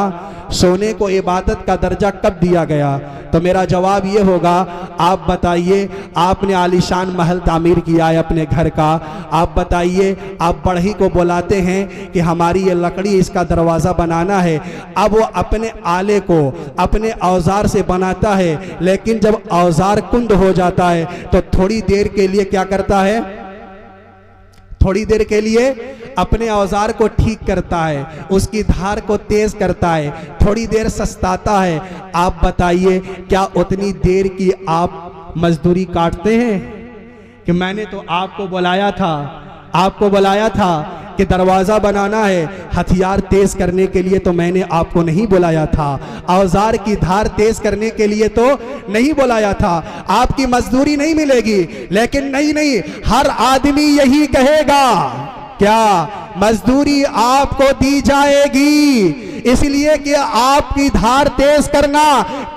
सोने को इबादत का दर्जा कब दिया गया? तो मेरा जवाब ये होगा, आप बताइए, आपने आलीशान महल तामीर किया है अपने घर का, आप बताइए, आप बढ़ई को बुलाते हैं कि हमारी ये लकड़ी इसका दरवाज़ा बनाना है। अब वो अपने आले को अपने औजार से बनाता है, लेकिन जब औजार कुंद हो जाता है तो थोड़ी देर के लिए क्या करता है? थोड़ी देर के लिए अपने औजार को ठीक करता है, उसकी धार को तेज करता है, थोड़ी देर सस्ताता है। आप बताइए क्या उतनी देर की आप मजदूरी काटते हैं? कि मैंने तो आपको बुलाया था कि दरवाज़ा बनाना है, हथियार तेज करने के लिए तो मैंने आपको नहीं बुलाया था, औजार की धार तेज करने के लिए तो नहीं बुलाया था, आपकी मजदूरी नहीं मिलेगी। लेकिन नहीं, हर आदमी यही कहेगा, क्या मजदूरी आपको दी जाएगी, इसलिए कि आपकी धार तेज करना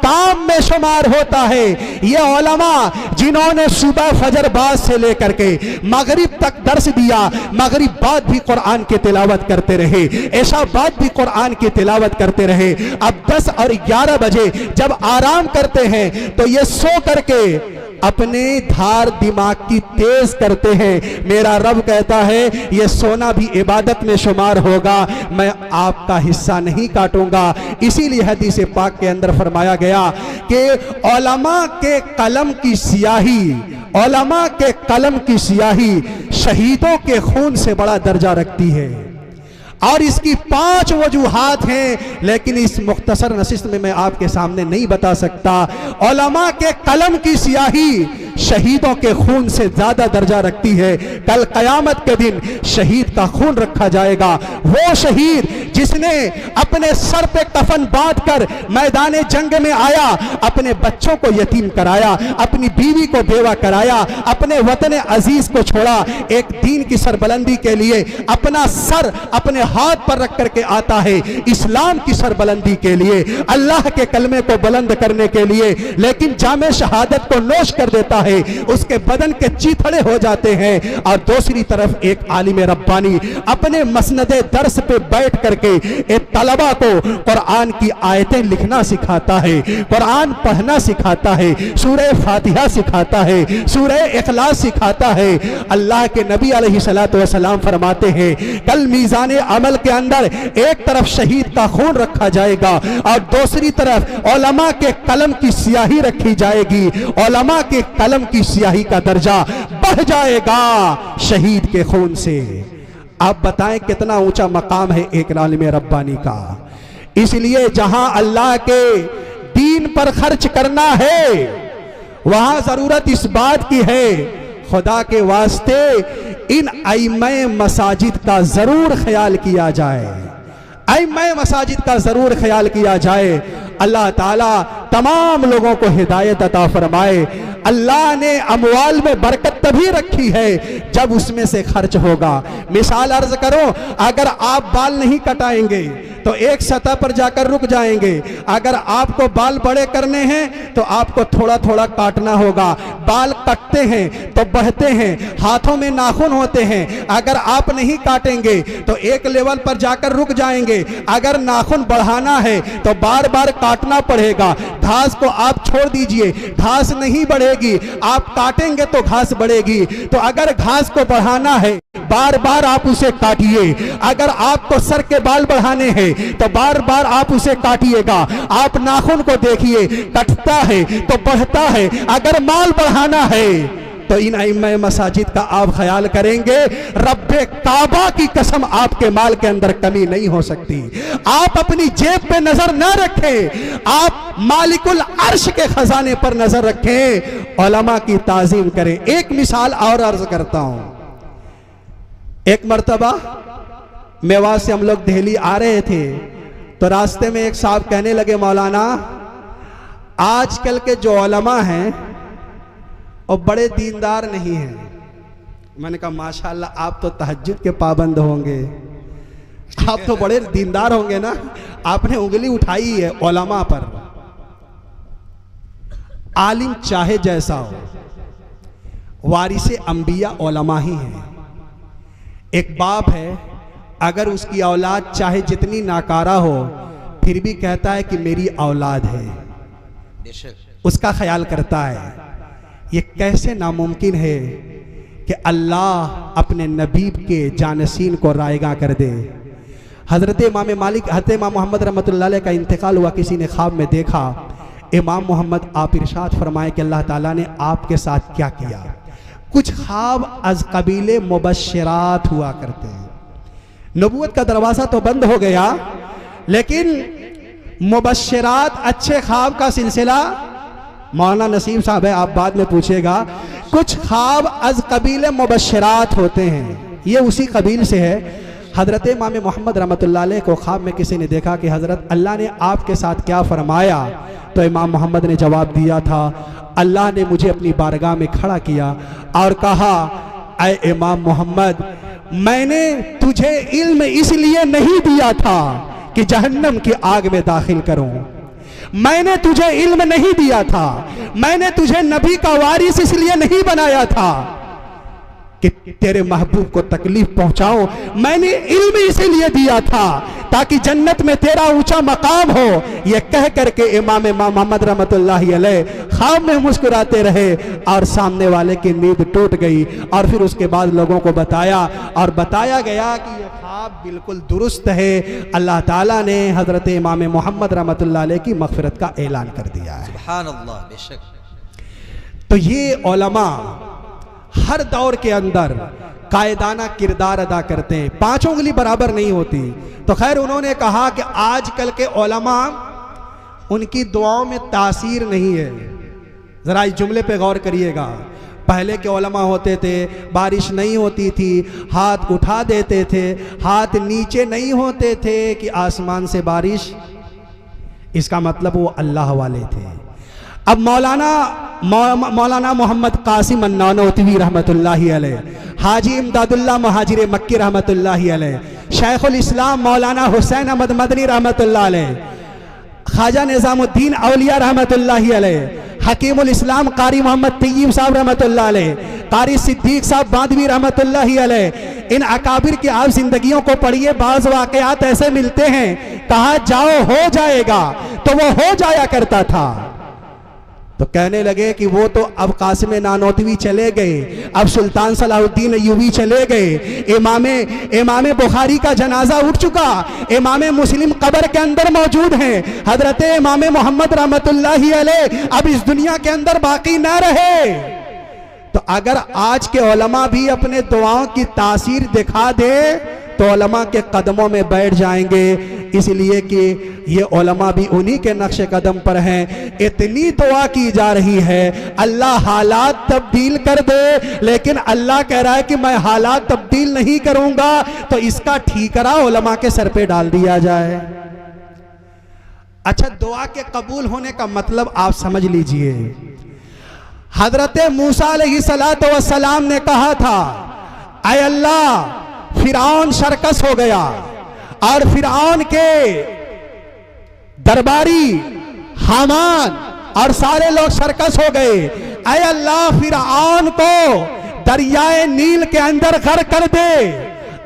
काम में शुमार होता है। ये उलमा जिन्होंने सुबह फजर बाद से लेकर के मगरिब तक दर्स दिया, मगरिब बाद भी कुरान की तिलावत करते रहे, ऐशा बाद भी कुरान की तिलावत करते रहे। अब 10 और 11 बजे जब आराम करते हैं तो ये सो करके अपने धार दिमाग की तेज करते हैं। मेरा रब कहता है ये सोना भी इबादत में शुमार होगा, मैं आपका हिस्सा नहीं काटूंगा। इसीलिए हदीस पाक के अंदर फरमाया गया कि उलमा के कलम की स्याही, उलमा के कलम की स्याही शहीदों के खून से बड़ा दर्जा रखती है। और इसकी 5 वजूहात हैं, लेकिन इस मुख्तसर नशिस्त में मैं आपके सामने नहीं बता सकता। उलमा के कलम की स्याही शहीदों के खून से ज्यादा दर्जा रखती है। कल कयामत के दिन शहीद का खून रखा जाएगा। वो शहीद जिसने अपने सर पे कफन बांधकर मैदान जंग में आया, अपने बच्चों को यतीम कराया, अपनी बीवी को बेवा कराया, अपने वतन अजीज को छोड़ा, एक दीन की सरबलंदी के लिए अपना सर अपने हाथ पर रख करके आता है, इस्लाम की सरबलंदी के लिए, अल्लाह के कलमे को बुलंद करने के लिए, लेकिन जामे शहादत को नोश कर देता है, उसके बदन के चीथड़े हो जाते हैं। और दूसरी तरफ एक आलिम रब्बानी अपने मसनदे दर्स पे बैठ करके एक तलबा को कुरान की आयतें लिखना सिखाता है, कुरान पढ़ना सिखाता है, सूरह फातिहा सिखाता है, सूरह इखलास सिखाता है। अल्लाह के नबी अलैहिस्सलातु वस्सलाम फरमाते हैं कल मीज़ान अमल के अंदर एक तरफ शहीद का खून रखा जाएगा और दूसरी तरफ उलमा के कलम की स्याही रखी जाएगी। उलमा के कलम की स्याही का दर्जा बढ़ जाएगा शहीद के खून से। आप बताएं कितना ऊंचा मकाम है एक आलिम रब्बानी का। इसलिए जहां अल्लाह के दीन पर खर्च करना है वहां जरूरत इस बात की है, खुदा के वास्ते इन आइम्मे मसाजिद का जरूर ख्याल किया जाए, आइम्मे मसाजिद का जरूर ख्याल किया जाए। अल्लाह ताला तमाम लोगों को हिदायत अता फरमाए। अल्लाह ने अमवाल में बरकत तभी रखी है जब उसमें से खर्च होगा। मिसाल अर्ज करो, अगर आप बाल नहीं कटाएंगे तो एक सतह पर जाकर रुक जाएंगे। अगर आपको बाल बड़े करने हैं तो आपको थोड़ा थोड़ा काटना होगा। बाल कटते हैं तो बढ़ते हैं, हाथों में नाखून होते हैं, अगर आप नहीं काटेंगे तो एक लेवल पर जाकर रुक जाएंगे। अगर नाखून बढ़ाना है तो बार बार काटना पड़ेगा। घास को आप छोड़ दीजिए, घास नहीं बढ़ेगी, आप काटेंगे तो घास बढ़ेगी। तो अगर घास को बढ़ाना है बार बार आप उसे काटिए। अगर आपको सर के बाल बढ़ाने हैं तो बार बार आप उसे काटिएगा। आप नाखून को देखिए, कटता है तो बढ़ता है। अगर माल बढ़ाना है तो इन इमाम मसाजिद का आप ख्याल करेंगे, रब्बे काबा की कसम आपके माल के अंदर कमी नहीं हो सकती। आप अपनी जेब पे नजर ना रखें, आप मालिकुल अर्श के खजाने पर नजर रखें, उलमा की ताजीम करें। एक मिसाल और अर्ज करता हूं। एक मर्तबा मेवात से हम लोग दिल्ली आ रहे थे तो रास्ते में एक साहब कहने लगे, मौलाना आजकल के जो उलमा हैं और बड़े दीनदार नहीं हैं। मैंने कहा माशाल्लाह, आप तो तहज्जुद के पाबंद होंगे, आप तो बड़े दीनदार होंगे ना। आपने उंगली उठाई है उलमा पर। आलिम चाहे जैसा हो, वारिसे अंबिया उलमा ही हैं। एक बाप है, अगर उसकी औलाद चाहे जितनी नाकारा हो फिर भी कहता है कि मेरी औलाद है, उसका ख्याल करता है। ये कैसे नामुमकिन है कि अल्लाह अपने नबी के जानसीन को रायगा कर दे। हजरत इमाम मालिक, हजरत इमाम मोहम्मद रहमतुल्लाह अलैह का इंतकाल हुआ, किसी ने ख्वाब में देखा। इमाम मोहम्मद आप इरशाद फरमाए कि अल्लाह ताला ने आपके साथ क्या किया। कुछ ख्वाब अज कबीले मुबश्शिरात हुआ करते हैं। नबूवत का दरवाजा तो बंद हो गया, लेकिन मुबश्शिरात अच्छे ख्वाब का सिलसिला मौलाना नसीम साहब है, आप बाद में पूछेगा। कुछ ख्वाब अज कबीले मुबश्शिरात होते हैं, ये उसी कबील से है। हजरत इमाम मोहम्मद रहमतुल्लाह अलैह को ख्वाब में किसी ने देखा कि हजरत अल्लाह ने आपके साथ क्या फरमाया। तो इमाम मोहम्मद ने जवाब दिया था, अल्लाह ने मुझे अपनी बारगाह में खड़ा किया और कहा, ऐ इमाम मोहम्मद, मैंने तुझे इल्म इसलिए नहीं दिया था कि जहन्नम की आग में दाखिल करूं। मैंने तुझे इल्म नहीं दिया था, मैंने तुझे नबी का वारिस इसलिए नहीं बनाया था कि तेरे महबूब को तकलीफ पहुंचाऊं, मैंने इल्म इसीलिए दिया था ताकि जन्नत में तेरा ऊंचा मकाम हो। यह कह करके इमाम मोहम्मद रहमतुल्लाहि अलैह ख्वाब में मुस्कुराते रहे और सामने वाले की नींद टूट गई। और फिर उसके बाद लोगों को बताया और बताया गया कि यह ख्वाब बिल्कुल दुरुस्त है। अल्लाह ताला ने हजरत इमाम मोहम्मद रहमतुल्लाहि अलैह की मगफिरत का ऐलान कर दिया है। सुभान अल्लाह, बेशक। तो ये उलमा हर दौर के अंदर कायदाना किरदार अदा करते हैं, पांचों उंगली बराबर नहीं होती। तो खैर उन्होंने कहा कि आजकल के उलमा उनकी दुआओं में तासीर नहीं है। जरा इस जुमले पे गौर करिएगा। पहले के उलमा होते थे, बारिश नहीं होती थी हाथ उठा देते थे, हाथ नीचे नहीं होते थे कि आसमान से बारिश, इसका मतलब वो अल्लाह वाले थे। अब मौलाना मोहम्मद कासिम अन्नानोतवी रहमतुल्लाहि अलैह, हाजी इमदादुल्लाह मुहाजिर मक्की रहमतुल्लाहि अलैह, शेखुल इस्लाम मौलाना हुसैन अहमद मदनी रहमतुल्लाह अलैह, ख्वाजा निजामुद्दीन औलिया रहमतुल्लाहि अलैह, हकीमुल इस्लाम कारी मोहम्मद तय्यब साहब रहमतुल्लाह अलैह, कारी सिद्दीक साहब बांधवी रहमतुल्लाहि अलैह, इन अकाबिर की आप जिंदगियों को पढ़िए। बाज वाकयात ऐसे मिलते हैं, कहा जाओ हो जाएगा तो वो हो जाया करता था। तो कहने लगे कि वो तो अब कासिम नानोतवी चले गए, अब सुल्तान सलाहुद्दीन अय्यूबी चले गए, इमाम बुखारी का जनाजा उठ चुका, इमाम मुस्लिम कब्र के अंदर मौजूद हैं, हजरत इमाम मोहम्मद रहमतुल्लाहि अलैह अब इस दुनिया के अंदर बाकी ना रहे। तो अगर आज के उलमा भी अपने दुआओं की तासीर दिखा दे तो उलमा के कदमों में बैठ जाएंगे, इसलिए कि ये उलमा भी उन्हीं के नक्शे कदम पर हैं। इतनी दुआ की जा रही है अल्लाह हालात तब्दील कर दे, लेकिन अल्लाह कह रहा है कि मैं हालात तब्दील नहीं करूंगा, तो इसका ठीकरा उलमा के सर पे डाल दिया जाए। अच्छा, दुआ के कबूल होने का मतलब आप समझ लीजिए। हजरत मूसा अलैहिस्सलातु वस्सलाम ने कहा था, ऐ अल्लाह फिरौन सरकस हो गया और फिरौन के दरबारी हामान और सारे लोग सरकस हो गए। ऐ अल्लाह फिरौन को दरियाए नील के अंदर गर्क कर दे।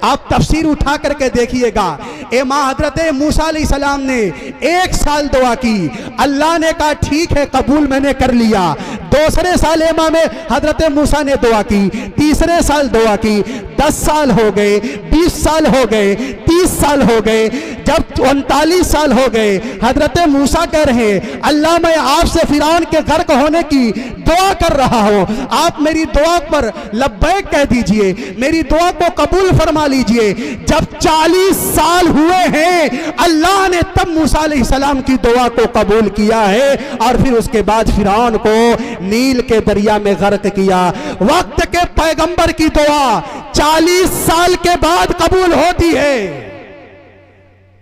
आप तफसीर उठा करके देखिएगा। इमाम हजरत मूसा अलैहिस्सलाम ने 1 साल दुआ की, अल्लाह ने कहा ठीक है कबूल मैंने कर लिया। दूसरे साल इमाम हजरत मूसा ने दुआ की, तीसरे साल दुआ की, 10 साल हो गए, 20 साल हो गए, 30 साल हो गए, जब 39 साल हो गए, हजरत मूसा कह रहे अल्लाह मैं आपसे फिरौन के गर्क होने की दुआ कर रहा हूं, आप मेरी दुआ पर लब्बैक कह दीजिए, मेरी दुआ को कबूल फरमा लीजिए। जब 40 साल हुए हैं अल्लाह ने तब मूसा अलैहिस्सलाम की दुआ को कबूल किया है और फिर उसके बाद फिरौन को नील के दरिया में गर्क किया। वक्त के पैगंबर की दुआ 40 साल के बाद कबूल होती है।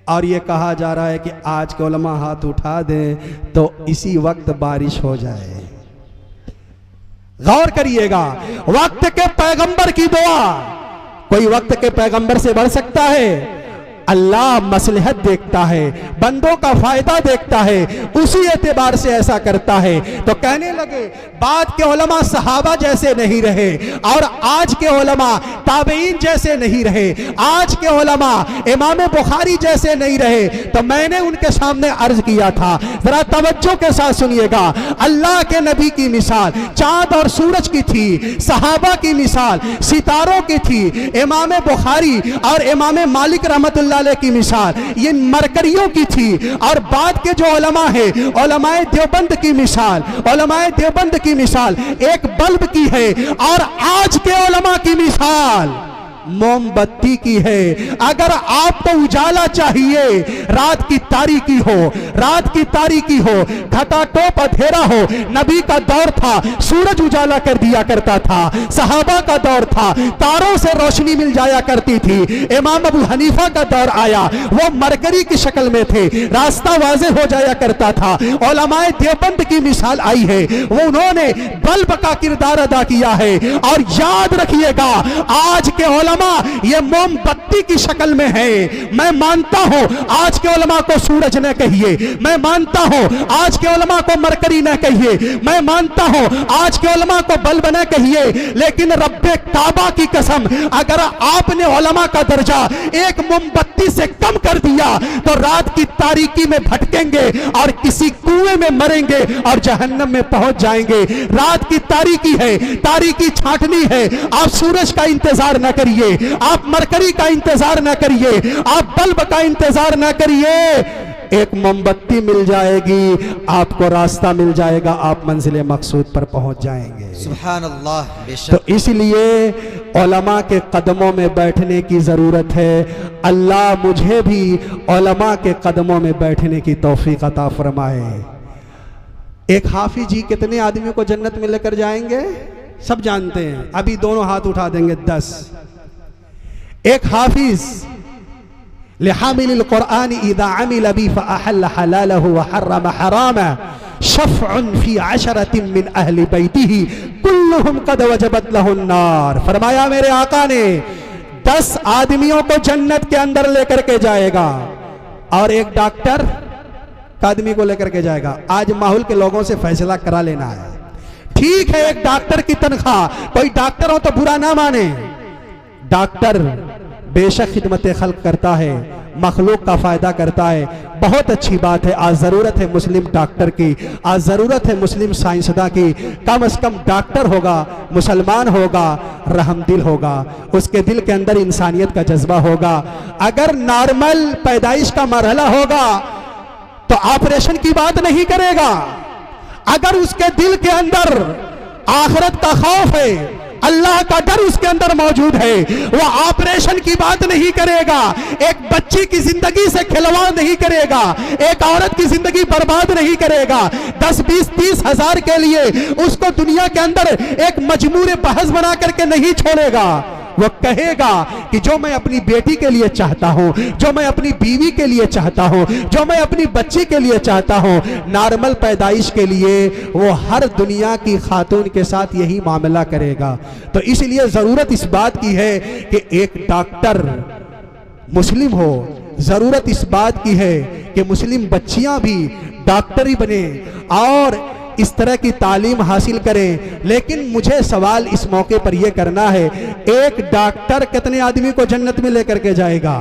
और ये कहा जा रहा है कि आज के उलमा हाथ उठा दें तो इसी वक्त बारिश हो जाए। गौर करिएगा, वक्त के पैगंबर की दुआ, कोई वक्त के पैगंबर से बढ़ सकता है? अल्लाह मसलहत देखता है, बंदों का फायदा देखता है, उसी एतबार से ऐसा करता है। तो कहने लगे बाद के उलमा सहाबा जैसे नहीं रहे और आज के उलमा ताबईन जैसे नहीं रहे, आज के उलमा इमाम बुखारी जैसे नहीं रहे। तो मैंने उनके सामने अर्ज किया था, जरा तवज्जो के साथ सुनिएगा। अल्लाह के नबी की मिसाल चांद और सूरज की थी, सहाबा की मिसाल सितारों की थी, इमाम बुखारी और इमाम मालिक रहमतुल्लाह की मिसाल ये मरकरियों की थी। और बाद के जो उलमा है, उलमाए देवबंद की मिसाल, उलमाए देवबंद की मिसाल एक बल्ब की है और आज के उलमा की मिसाल मोमबत्ती की है। अगर आपको उजाला चाहिए, रात की तारीकी हो, रात की तारीकी हो, घटाटोप अंधेरा हो, नबी का दौर था सूरज उजाला कर दिया करता था, सहाबा का दौर था तारों से रोशनी मिल जाया करती थी, इमाम अबू हनीफा का दौर आया वो मरकरी की शक्ल में थे, रास्ता वाज़े हो जाया करता था। उलमाए देवबंद की मिसाल आई है, वो उन्होंने बल्ब का किरदार अदा किया है। और याद रखिएगा आज के उलमा ये मोमबत्ती की शक्ल में है। मैं मानता हूं आज के उलमा को सूरज न कहिए, मैं मानता हूं आज के उलमा को मरकरी न कहिए, मैं मानता हूं आज के उलमा को बल्ब न कहिए, लेकिन रब्बे काबा की कसम अगर आपने उलमा का दर्जा एक मोमबत्ती से कम कर दिया तो रात की तारीकी में भटकेंगे और किसी कुएं में मरेंगे और जहन्नम में पहुंच जाएंगे। रात की तारीकी है, तारीकी छांटनी है। आप सूरज का इंतजार न करिए, आप मरकरी का इंतजार न करिए, आप बल्ब का इंतजार न करिए। एक मोमबत्ती मिल जाएगी, आपको रास्ता मिल जाएगा, आप मंजिल मकसूद पर पहुंच जाएंगे। सुभान अल्लाह। बेशक तो इसलिए उलमा के कदमों में बैठने की जरूरत है। अल्लाह मुझे भी उलमा के कदमों में बैठने की तौफीक अता फरमाए। एक हाफिज जी कितने आदमियों को जन्नत में लेकर जाएंगे सब जानते हैं, अभी दोनों हाथ उठा देंगे 10। एक हाफिज लिहामिल कुरान इदा अमिल बि फअहल हलालहु व हर्रम हरामा शफ़अन फी अशरतिन मिन अहली बैतिही कुल्लुहुम कद वजबत लहुन नार। फरमाया मेरे आका ने 10 आदमियों को जन्नत के अंदर लेकर के जाएगा और एक डॉक्टर आदमी को लेकर के जाएगा। आज माहौल के लोगों से फैसला करा लेना है। ठीक है, एक डॉक्टर की तनख्वाह, कोई डॉक्टर हो तो बुरा ना माने, डॉक्टर बेशक खिदमत खल्क करता है, मखलूक का फायदा करता है, बहुत अच्छी बात है। आज जरूरत है मुस्लिम डॉक्टर की, आज जरूरत है मुस्लिम साइंसदा की। कम से कम डॉक्टर होगा, मुसलमान होगा, रहमदिल होगा, उसके दिल के अंदर इंसानियत का जज्बा होगा। अगर नॉर्मल पैदाइश का मरहला होगा तो ऑपरेशन की बात नहीं करेगा। अगर उसके दिल के अंदर आखिरत का खौफ है, अल्लाह का डर उसके अंदर मौजूद है, वो ऑपरेशन की बात नहीं करेगा। एक बच्ची की जिंदगी से खिलवाड़ नहीं करेगा, एक औरत की जिंदगी बर्बाद नहीं करेगा। 10, 20, 30 हजार के लिए उसको दुनिया के अंदर एक मजमूरे बहस बना करके नहीं छोड़ेगा। वो कहेगा कि जो मैं अपनी बेटी के लिए चाहता हूं, जो मैं अपनी बीवी के लिए चाहता हूं, जो मैं अपनी बच्ची के लिए चाहता हूं, नॉर्मल पैदाइश के लिए वो हर दुनिया की खातून के साथ यही मामला करेगा। तो इसलिए जरूरत इस बात की है कि एक डॉक्टर मुस्लिम हो, जरूरत इस बात की है कि मुस्लिम बच्चियां भी डॉक्टर ही बने और इस तरह की तालीम हासिल करें। लेकिन मुझे सवाल इस मौके पर यह करना है, एक डॉक्टर कितने आदमी को जन्नत में लेकर के जाएगा?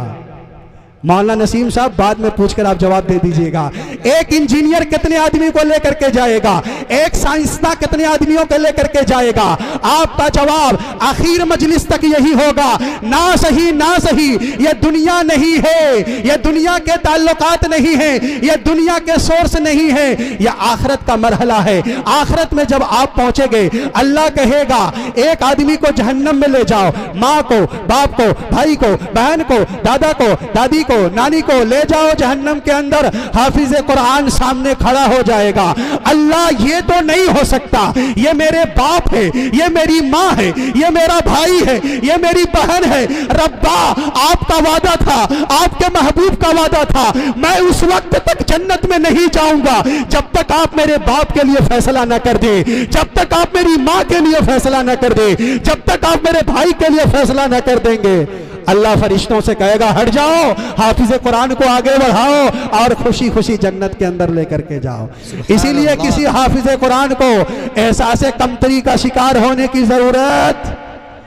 मौलाना नसीम साहब बाद में पूछकर आप जवाब दे दीजिएगा। एक इंजीनियर कितने आदमी को लेकर के जाएगा? एक साइंसदान कितने आदमियों को लेकर के जाएगा? आपका जवाब आखिर मजलिस तक यही होगा, ना सही ना सही। यह दुनिया नहीं है, यह दुनिया के ताल्लुकात नहीं है, यह दुनिया के सोर्स नहीं है, यह आखिरत का मरहला है। आखिरत में जब आप पहुंचेंगे, अल्लाह कहेगा एक आदमी को जहन्नम में ले जाओ, माँ को, बाप को, भाई को, बहन को, दादा को, दादी को, नानी को ले जाओ जहन्नम के अंदर। हाफिज कुरान सामने खड़ा हो जाएगा। अल्लाह ये तो नहीं हो सकता, ये मेरे बाप है, ये मेरी माँ है, ये मेरा भाई है, ये मेरी बहन है। रब्बा आपका वादा था, आपके महबूब का वादा था, मैं उस वक्त तक जन्नत में नहीं जाऊंगा जब तक आप मेरे बाप के लिए फैसला न कर दे, जब तक आप मेरी माँ के लिए फैसला न कर दे, जब तक आप मेरे भाई के लिए फैसला न कर देंगे। अल्लाह फरिश्तों से कहेगा हट जाओ, हाफिज कुरान को आगे बढ़ाओ और खुशी खुशी जन्नत के अंदर लेकर के जाओ। इसीलिए किसी हाफिज कुरान को एहसास कमतरी का शिकार होने की जरूरत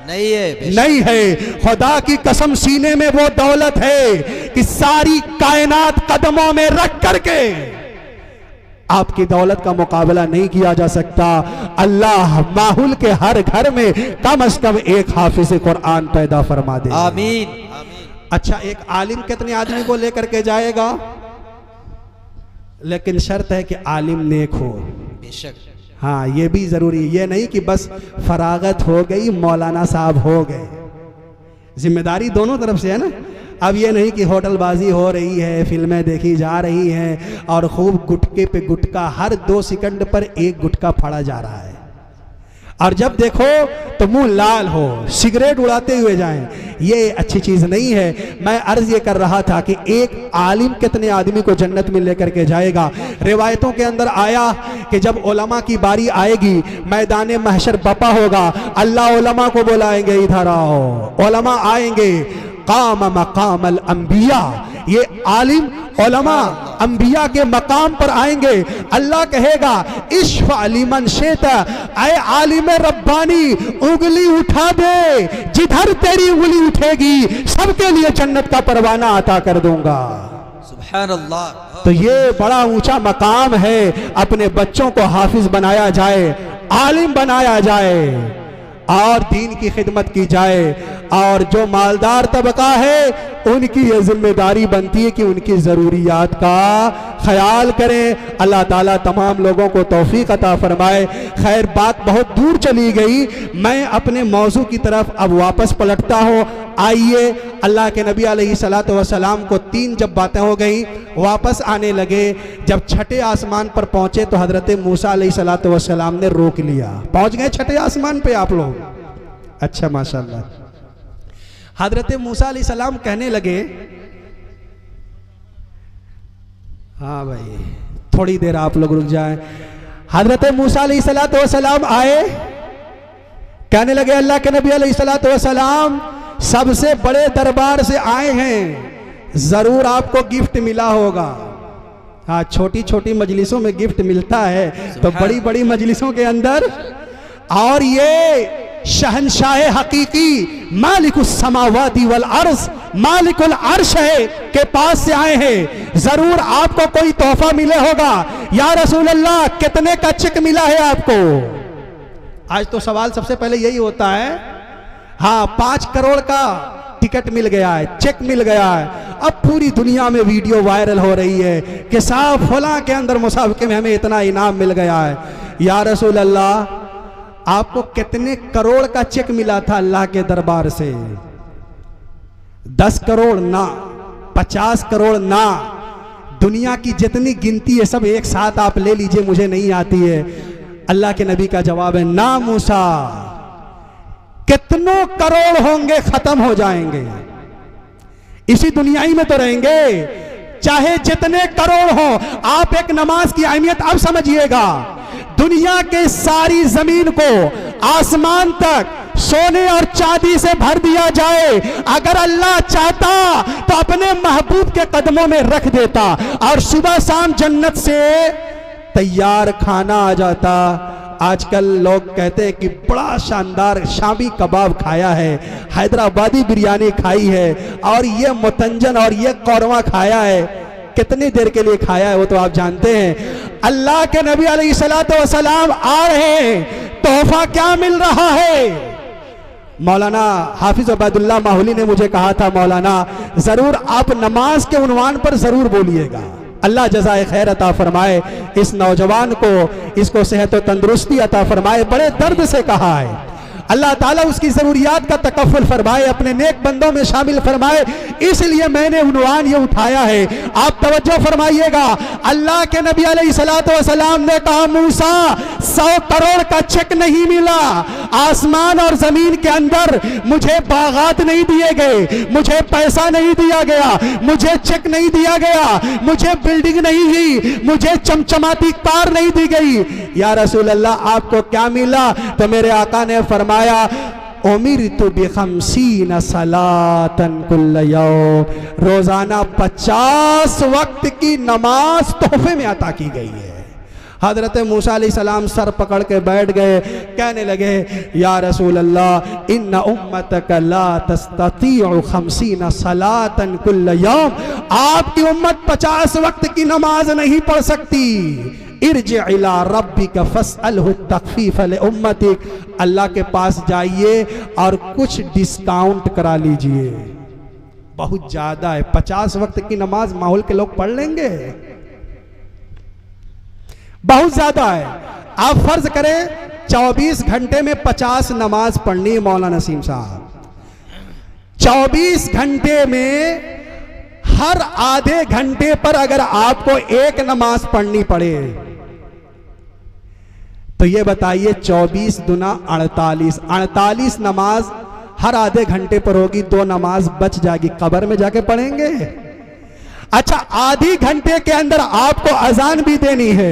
नहीं है। खुदा की कसम सीने में वो दौलत है कि सारी कायनात कदमों में रख करके आपकी दौलत का मुकाबला नहीं किया जा सकता। अल्लाह माहौल के हर घर में कम से कम एक हाफिज कुरान पैदा फरमा दे। आमीन। अच्छा, एक आलिम कितने आदमी को लेकर के जाएगा? लेकिन शर्त है कि आलिम नेक हो। बेशक। हाँ, ये भी जरूरी है। ये नहीं कि बस फरागत हो गई, मौलाना साहब हो गए। जिम्मेदारी दोनों तरफ से है ना। अब ये नहीं कि होटलबाजी हो रही है, फिल्में देखी जा रही हैं और खूब गुटके पे गुटका, हर 2 सेकंड पर एक गुटका फाड़ा जा रहा है। और जब देखो तो मुंह लाल हो, सिगरेट उड़ाते हुए जाएं, ये अच्छी चीज नहीं है। मैं अर्ज ये कर रहा था कि एक आलिम कितने आदमी को जन्नत में लेकर के जाएगा। रिवायतों के अंदर आया कि जब उलमा की बारी आएगी, मैदान महशर बपा होगा, अल्लाह उलमा को बुलाएंगे, इधर आओ। उलमा आएंगे, काम मकाम अंबिया, ये आलिम उलमा अंबिया के मकाम पर आएंगे। अल्लाह कहेगा इश्फ अलीमन शेता, ऐ आलिम रब्बानी उंगली उठा दे, जिधर तेरी उंगली उठेगी सबके लिए जन्नत का परवाना अता कर दूंगा। सुभान अल्लाह। तो ये बड़ा ऊंचा मकाम है। अपने बच्चों को हाफिज बनाया जाए, आलिम बनाया जाए और दीन की खिदमत की जाए। और जो मालदार तबका है उनकी ये जिम्मेदारी बनती है कि उनकी ज़रूरियात का ख्याल करें। अल्लाह ताला तमाम लोगों को तौफीक अता फरमाए। खैर, बात बहुत दूर चली गई, मैं अपने मौजू की तरफ अब वापस पलटता हूँ। आइए, अल्लाह के नबी अलैहिस्सलातु वस्सलाम को 3 जब बातें हो गई, वापस आने लगे। जब छठे आसमान पर पहुंचे तो हजरत मूसा अलैहिस्सलातु वस्सलाम ने रोक लिया। पहुंच गए छठे आसमान पे आप लोग? अच्छा, माशाल्लाह। हजरत मूसा अलैहिस्सलाम कहने लगे, हाँ भाई थोड़ी देर आप लोग रुक जाएं। हजरत मूसा अलैहिस्सलाम आए, कहने लगे अल्लाह के नबी अलैहिस्सलाम सबसे बड़े दरबार से आए हैं, जरूर आपको गिफ्ट मिला होगा। हाँ, छोटी छोटी मजलिसों में गिफ्ट मिलता है, तो बड़ी बड़ी मजलिसों के अंदर। और ये शहनशाह हकीकी मालिकुस समावाती वल अर्श, मालिकुल अर्श है के पास से आए हैं, जरूर आपको कोई तोहफा मिले होगा। या रसूल अल्लाह, कितने का चेक मिला है आपको? आज तो सवाल सबसे पहले यही होता है। हाँ, 5 करोड़ का टिकट मिल गया है, चेक मिल गया है। अब पूरी दुनिया में वीडियो वायरल हो रही है कि साहब फला के अंदर मुसाबके में हमें इतना इनाम मिल गया है। या रसूल अल्लाह, आपको कितने करोड़ का चेक मिला था अल्लाह के दरबार से? 10 करोड़ ना, 50 करोड़ ना, दुनिया की जितनी गिनती है सब एक साथ आप ले लीजिए, मुझे नहीं आती है। अल्लाह के नबी का जवाब है, ना मूसा, कितनों करोड़ होंगे खत्म हो जाएंगे, इसी दुनिया ही में तो रहेंगे, चाहे जितने करोड़ हो। आप एक नमाज की अहमियत अब समझिएगा। दुनिया के सारी जमीन को आसमान तक सोने और चांदी से भर दिया जाए, अगर अल्लाह चाहता तो अपने महबूब के कदमों में रख देता और सुबह शाम जन्नत से तैयार खाना आ जाता। आजकल लोग कहते हैं कि बड़ा शानदार शामी कबाब खाया है, हैदराबादी बिरयानी खाई है, और ये मुतंजन और ये कौरमा खाया है। कितनी देर के लिए खाया है वो तो आप जानते हैं। अल्लाह के नबी अलैहिस्सलातु वस्सलाम आ रहे हैं, तोहफा क्या मिल रहा है? मौलाना हाफिज उबैदुल्लाह माहुली ने मुझे कहा था, मौलाना जरूर आप नमाज के उन्वान पर जरूर बोलिएगा। अल्लाह जज़ाए खैर अता फरमाए इस नौजवान को, इसको सेहत और तंदुरुस्ती अता फरमाए। बड़े दर्द से कहा है, अल्लाह ताला उसकी जरूरियात का तकफ़ुल फरमाए, अपने नेक बंदों में शामिल फरमाए। इसलिए मैंने उन्वान ये उठाया है, आप तवज्जो फरमाइएगा। अल्लाह के नबी अलैहिस्सलातु वस्सलाम ने कहा, मूसा 100 करोड़ का चेक नहीं मिला, आसमान और जमीन के अंदर मुझे बागात नहीं दिए गए, मुझे पैसा नहीं दिया गया, मुझे चेक नहीं दिया गया, मुझे बिल्डिंग नहीं हुई, मुझे चमचमाती कार नहीं दी गई। या रसूल अल्लाह, आपको क्या मिला? तो मेरे आका ने फरमाया, उमिरतु बिखमसीन सलातन कुल्ल यौम, रोजाना 50 वक्त की नमाज तोहफे में अता की गई है। हजरत मूसा अलैहिस्सलाम सर पकड़ के बैठ गए, कहने लगे, या रसूल अल्लाह, इन्ना उम्मतक ला तस्ततीउ 50 सलातन कुल्ल यौम, आपकी उम्मत 50 वक्त की नमाज नहीं पढ़ सकती। इरजि इला रब्बिका फस्अलहु तखफीफ लिउम्मतिक, अल्लाह के पास जाइए और कुछ डिस्काउंट करा लीजिए। बहुत ज्यादा है, 50 वक्त की नमाज माहौल के लोग पढ़ लेंगे? बहुत ज्यादा है। आप फर्ज करें 24 घंटे में 50 नमाज पढ़नी है मौलाना नसीम साहब, 24 घंटे में हर आधे घंटे पर अगर आपको एक नमाज पढ़नी पड़े तो ये बताइए 24 दुना 48, 48 नमाज हर आधे घंटे पर होगी, 2 नमाज बच जाएगी, कब्र में जाके पढ़ेंगे। अच्छा, आधी घंटे के अंदर आपको अजान भी देनी है,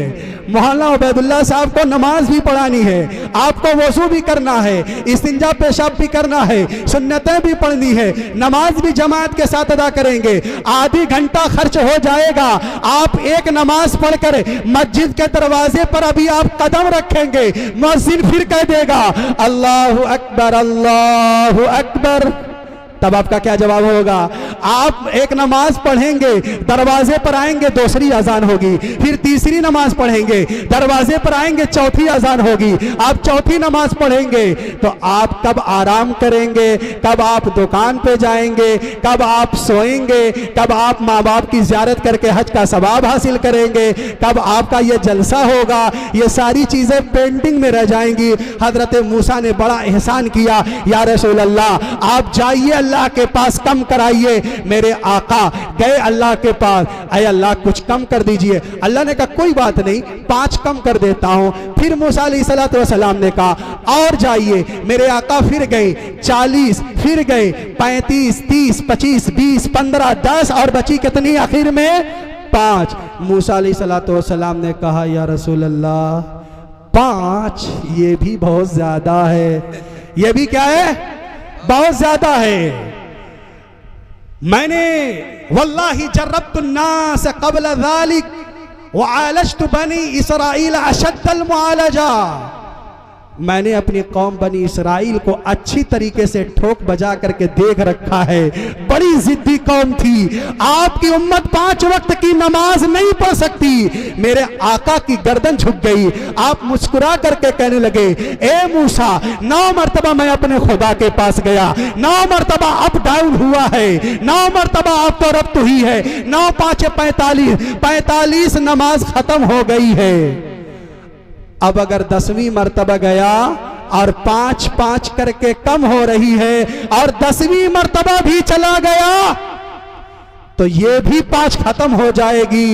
मौलाना उबैदुल्लाह साहब को नमाज भी पढ़ानी है, आपको वजू भी करना है, इस्तिंजा पेशाब भी करना है, सुन्नतें भी पढ़नी है, नमाज भी जमात के साथ अदा करेंगे, आधी घंटा खर्च हो जाएगा। आप एक नमाज पढ़कर मस्जिद के दरवाजे पर अभी आप कदम रखेंगे, मुअज्जिन फिर कह देगा अल्लाहु अकबर अल्लाहु अकबर, तब आपका क्या जवाब होगा? आप एक नमाज पढ़ेंगे, दरवाजे पर आएंगे, दूसरी अजान होगी, फिर तीसरी नमाज पढ़ेंगे, दरवाजे पर आएंगे, चौथी अजान होगी, आप चौथी नमाज पढ़ेंगे, तो आप कब आराम करेंगे? कब आप दुकान पे जाएंगे? कब आप सोएंगे? कब आप माँ बाप की ज़ियारत करके हज का सवाब हासिल करेंगे? कब आपका ये जलसा होगा? ये सारी चीज़ें पेंडिंग में रह जाएंगी। हजरत मूसा ने बड़ा एहसान किया, या रसूल अल्लाह आप जाइए अल्लाह के पास, कम कराइए। मेरे आका गए अल्लाह के पास, अय अल्लाह कुछ कम कर दीजिए। अल्लाह ने कहा कोई बात नहीं, 5 कम कर देता हूं। फिर मूसा अलैहिस्सलाम ने कहा और जाइए। मेरे आका फिर गए 40, फिर गए 35, 30, 25, 20, 15, 10 और बची कितनी आखिर में? 5। मूसा अलैहिस्सलाम ने कहा या रसूल अल्लाह 5 ये भी बहुत ज्यादा है, ये भी क्या है? बहुत ज्यादा है। मैंने वल्लाही जर्रब्तु अन्नास क़ब्ल ज़ालिक व आलजतु बनी इसराइल अशद्दल मुआलजा। मैंने अपनी कौम बनी इसराइल को अच्छी तरीके से ठोक बजा करके देख रखा है, बड़ी जिद्दी कौम थी। आपकी उम्मत 5 वक्त की नमाज नहीं पढ़ सकती। मेरे आका की गर्दन झुक गई। आप मुस्कुरा करके कहने लगे ए मूसा 9 मरतबा मैं अपने खुदा के पास गया, 9 मरतबा अप डाउन हुआ है, 9 मरतबा अब तो रब तो ही है, 9 5 45 नमाज खत्म हो गई है। अब अगर 10वीं मर्तबा गया और 5-5 करके कम हो रही है और 10वीं मर्तबा भी चला गया तो ये भी 5 खत्म हो जाएगी।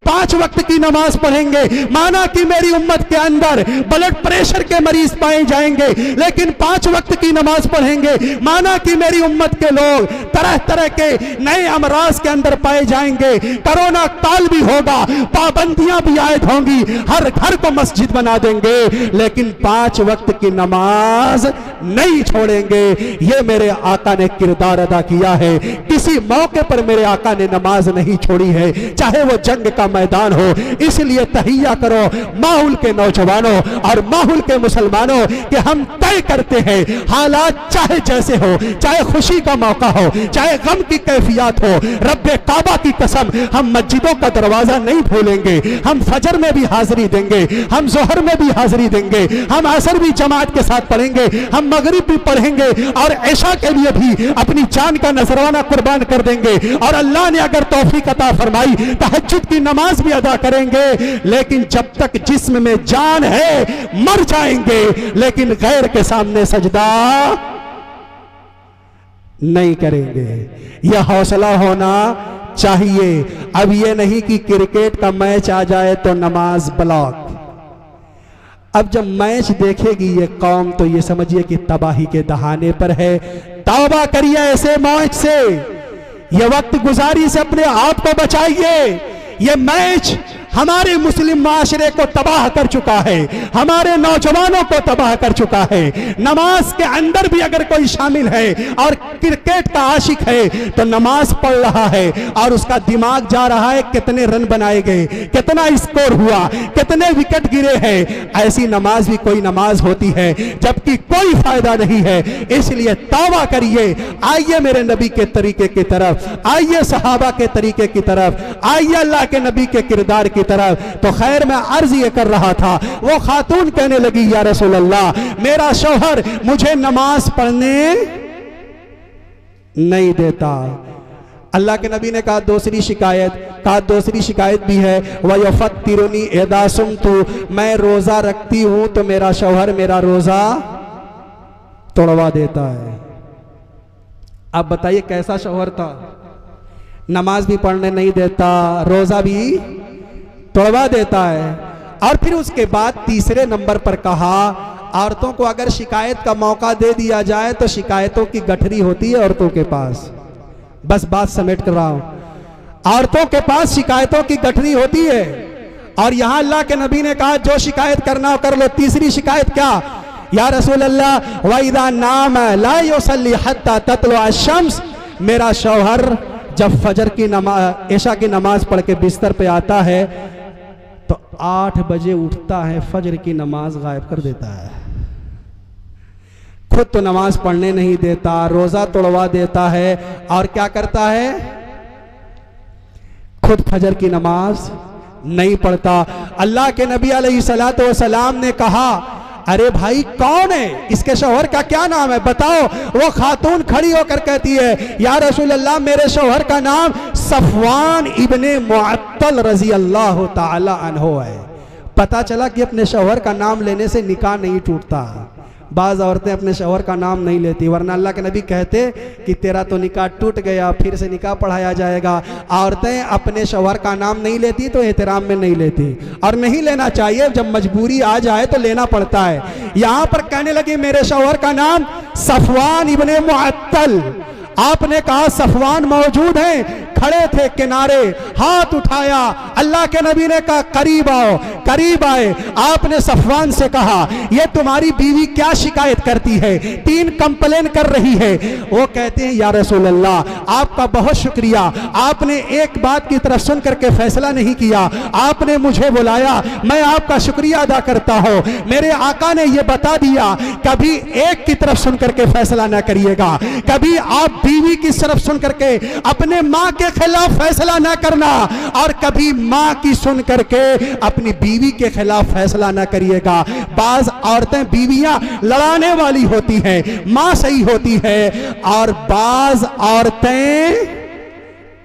5 वक्त की नमाज पढ़ेंगे, माना कि मेरी उम्मत के अंदर ब्लड प्रेशर के मरीज पाए जाएंगे, लेकिन 5 वक्त की नमाज पढ़ेंगे, माना कि मेरी उम्मत के लोग तरह तरह के नए अमराज के अंदर पाए जाएंगे, कोरोना काल भी होगा, पाबंदियां भी आयद होंगी, हर घर को मस्जिद बना देंगे, लेकिन 5 वक्त की नमाज नहीं छोड़ेंगे। ये मेरे आका ने किरदार अदा किया है। किसी मौके पर मेरे आका ने नमाज नहीं छोड़ी है, चाहे वो जंग का मैदान हो। इसलिए तहिया करो माहौल के नौजवानों और माहौल के मुसलमानों कि हम तय करते हैं हालात चाहे जैसे हो, चाहे खुशी का मौका हो, चाहे गम की कैफियत हो, रब्बे काबा की कसम हम मस्जिदों का दरवाजा नहीं भूलेंगे। हम फजर में भी हाजिरी देंगे, हम जोहर में भी हाजिरी देंगे, हम असर भी जमात के साथ पढ़ेंगे, हम मगरिब भी पढ़ेंगे और ऐशा के लिए भी अपनी जान का नजराना कुर्बान कर देंगे। और अल्लाह ने अगर तौफीक अता फरमाई तहज्जुद की नमाज भी अदा करेंगे। लेकिन जब तक जिस्म में जान है मर जाएंगे, लेकिन गैर के सामने सजदा नहीं करेंगे। यह हौसला होना चाहिए। अब यह नहीं कि क्रिकेट का मैच आ जाए तो नमाज ब्लॉक। अब जब मैच देखेगी ये कौम तो ये समझिए कि तबाही के दहाने पर है। तौबा करिए ऐसे मैच से, ये वक्त गुजारी से अपने आप को बचाइए। ये मैच हमारे मुस्लिम माशरे को तबाह कर चुका है, हमारे नौजवानों को तबाह कर चुका है। नमाज के अंदर भी अगर कोई शामिल है और क्रिकेट का आशिक है तो नमाज पढ़ रहा है और उसका दिमाग जा रहा है कितने रन बनाए गए, कितना स्कोर हुआ, कितने विकेट गिरे हैं। ऐसी नमाज भी कोई नमाज होती है जबकि कोई फायदा नहीं है। इसलिए तौबा करिए, आइए मेरे नबी के तरीके की तरफ, आइए सहाबा के तरीके की तरफ, आइए अल्लाह के नबी के किरदार की तरफ। तो खैर मैं अर्ज ये कर रहा था, वो खातून कहने लगी या रसूल अल्लाह मेरा शौहर मुझे नमाज पढ़ने नहीं देता। अल्लाह के नबी ने कहा दूसरी शिकायत भी है, वयफत्तिरुनी इदा सुमतु, मैं रोजा रखती हूं तो मेरा शौहर मेरा रोजा तोड़वा देता है। अब बताइए कैसा शौहर था? नमाज भी पढ़ने नहीं देता, रोजा भी तोड़वा देता है। और फिर उसके बाद तीसरे नंबर पर कहा, औरतों को अगर शिकायत का मौका दे दिया जाए तो शिकायतों की गठरी होती है औरतों के पास। बस बात समेट कर रहा हूं, औरतों के पास शिकायतों की गठरी होती है। और यहां अल्लाह के नबी ने कहा जो शिकायत करना हो कर लो। तीसरी शिकायत क्या? या रसूल अल्लाह वइदा नाम ला युसल्ली हत्ता ततलुअ अश-शम्स, मेरा शौहर जब फजर की नमाज ऐशा की नमाज पढ़ के बिस्तर पे आता है तो 8 बजे उठता है, फजर की नमाज गायब कर देता है। खुद तो नमाज पढ़ने नहीं देता, रोजा तोड़वा देता है, और क्या करता है? खुद फजर की नमाज नहीं पढ़ता। अल्लाह के नबी अलैहिस्सलातु वस्सलाम ने कहा, अरे भाई कौन है, इसके शौहर का क्या नाम है बताओ। वो खातून खड़ी होकर कहती है, या रसूल अल्लाह मेरे शौहर का नाम सफवान इब्ने मुअत्तल रजी अल्लाह ताला अन्हो है। पता चला कि अपने शौहर का नाम लेने से निकाह नहीं टूटता। बाज़ औरतें अपने शौहर का नाम नहीं लेती, वरना अल्लाह के नबी कहते कि तेरा तो निकाह टूट गया, फिर से निकाह पढ़ाया जाएगा। औरतें अपने शौहर का नाम नहीं लेती तो एहतराम में नहीं लेती, और नहीं लेना चाहिए, जब मजबूरी आ जाए तो लेना पड़ता है। यहां पर कहने लगी मेरे शौहर का नाम सफवान इब्ने मुअत्तल। आपने कहा सफवान मौजूद हैं, खड़े थे किनारे, हाथ उठाया। अल्लाह के नबी ने कहा करीब आओ, करीब आए। आपने सफवान से कहा ये तुम्हारी बीवी क्या शिकायत करती है, 3 कंप्लेन कर रही है। वो कहते हैं या रसूल अल्लाह आपका बहुत शुक्रिया, आपने एक बात की तरफ सुन करके फैसला नहीं किया, आपने मुझे बुलाया, मैं आपका शुक्रिया अदा करता हूं। मेरे आका ने यह बता दिया कभी एक की तरफ सुन करके फैसला ना करिएगा, कभी आप बीवी की तरफ सुन करके अपने मां के खिलाफ फैसला ना करना, और कभी मां की सुन करके अपनी बीवी के खिलाफ फैसला ना करिएगा। बाज औरतें बीवियां लड़ाने वाली होती हैं, मां सही होती है, और बाज औरतें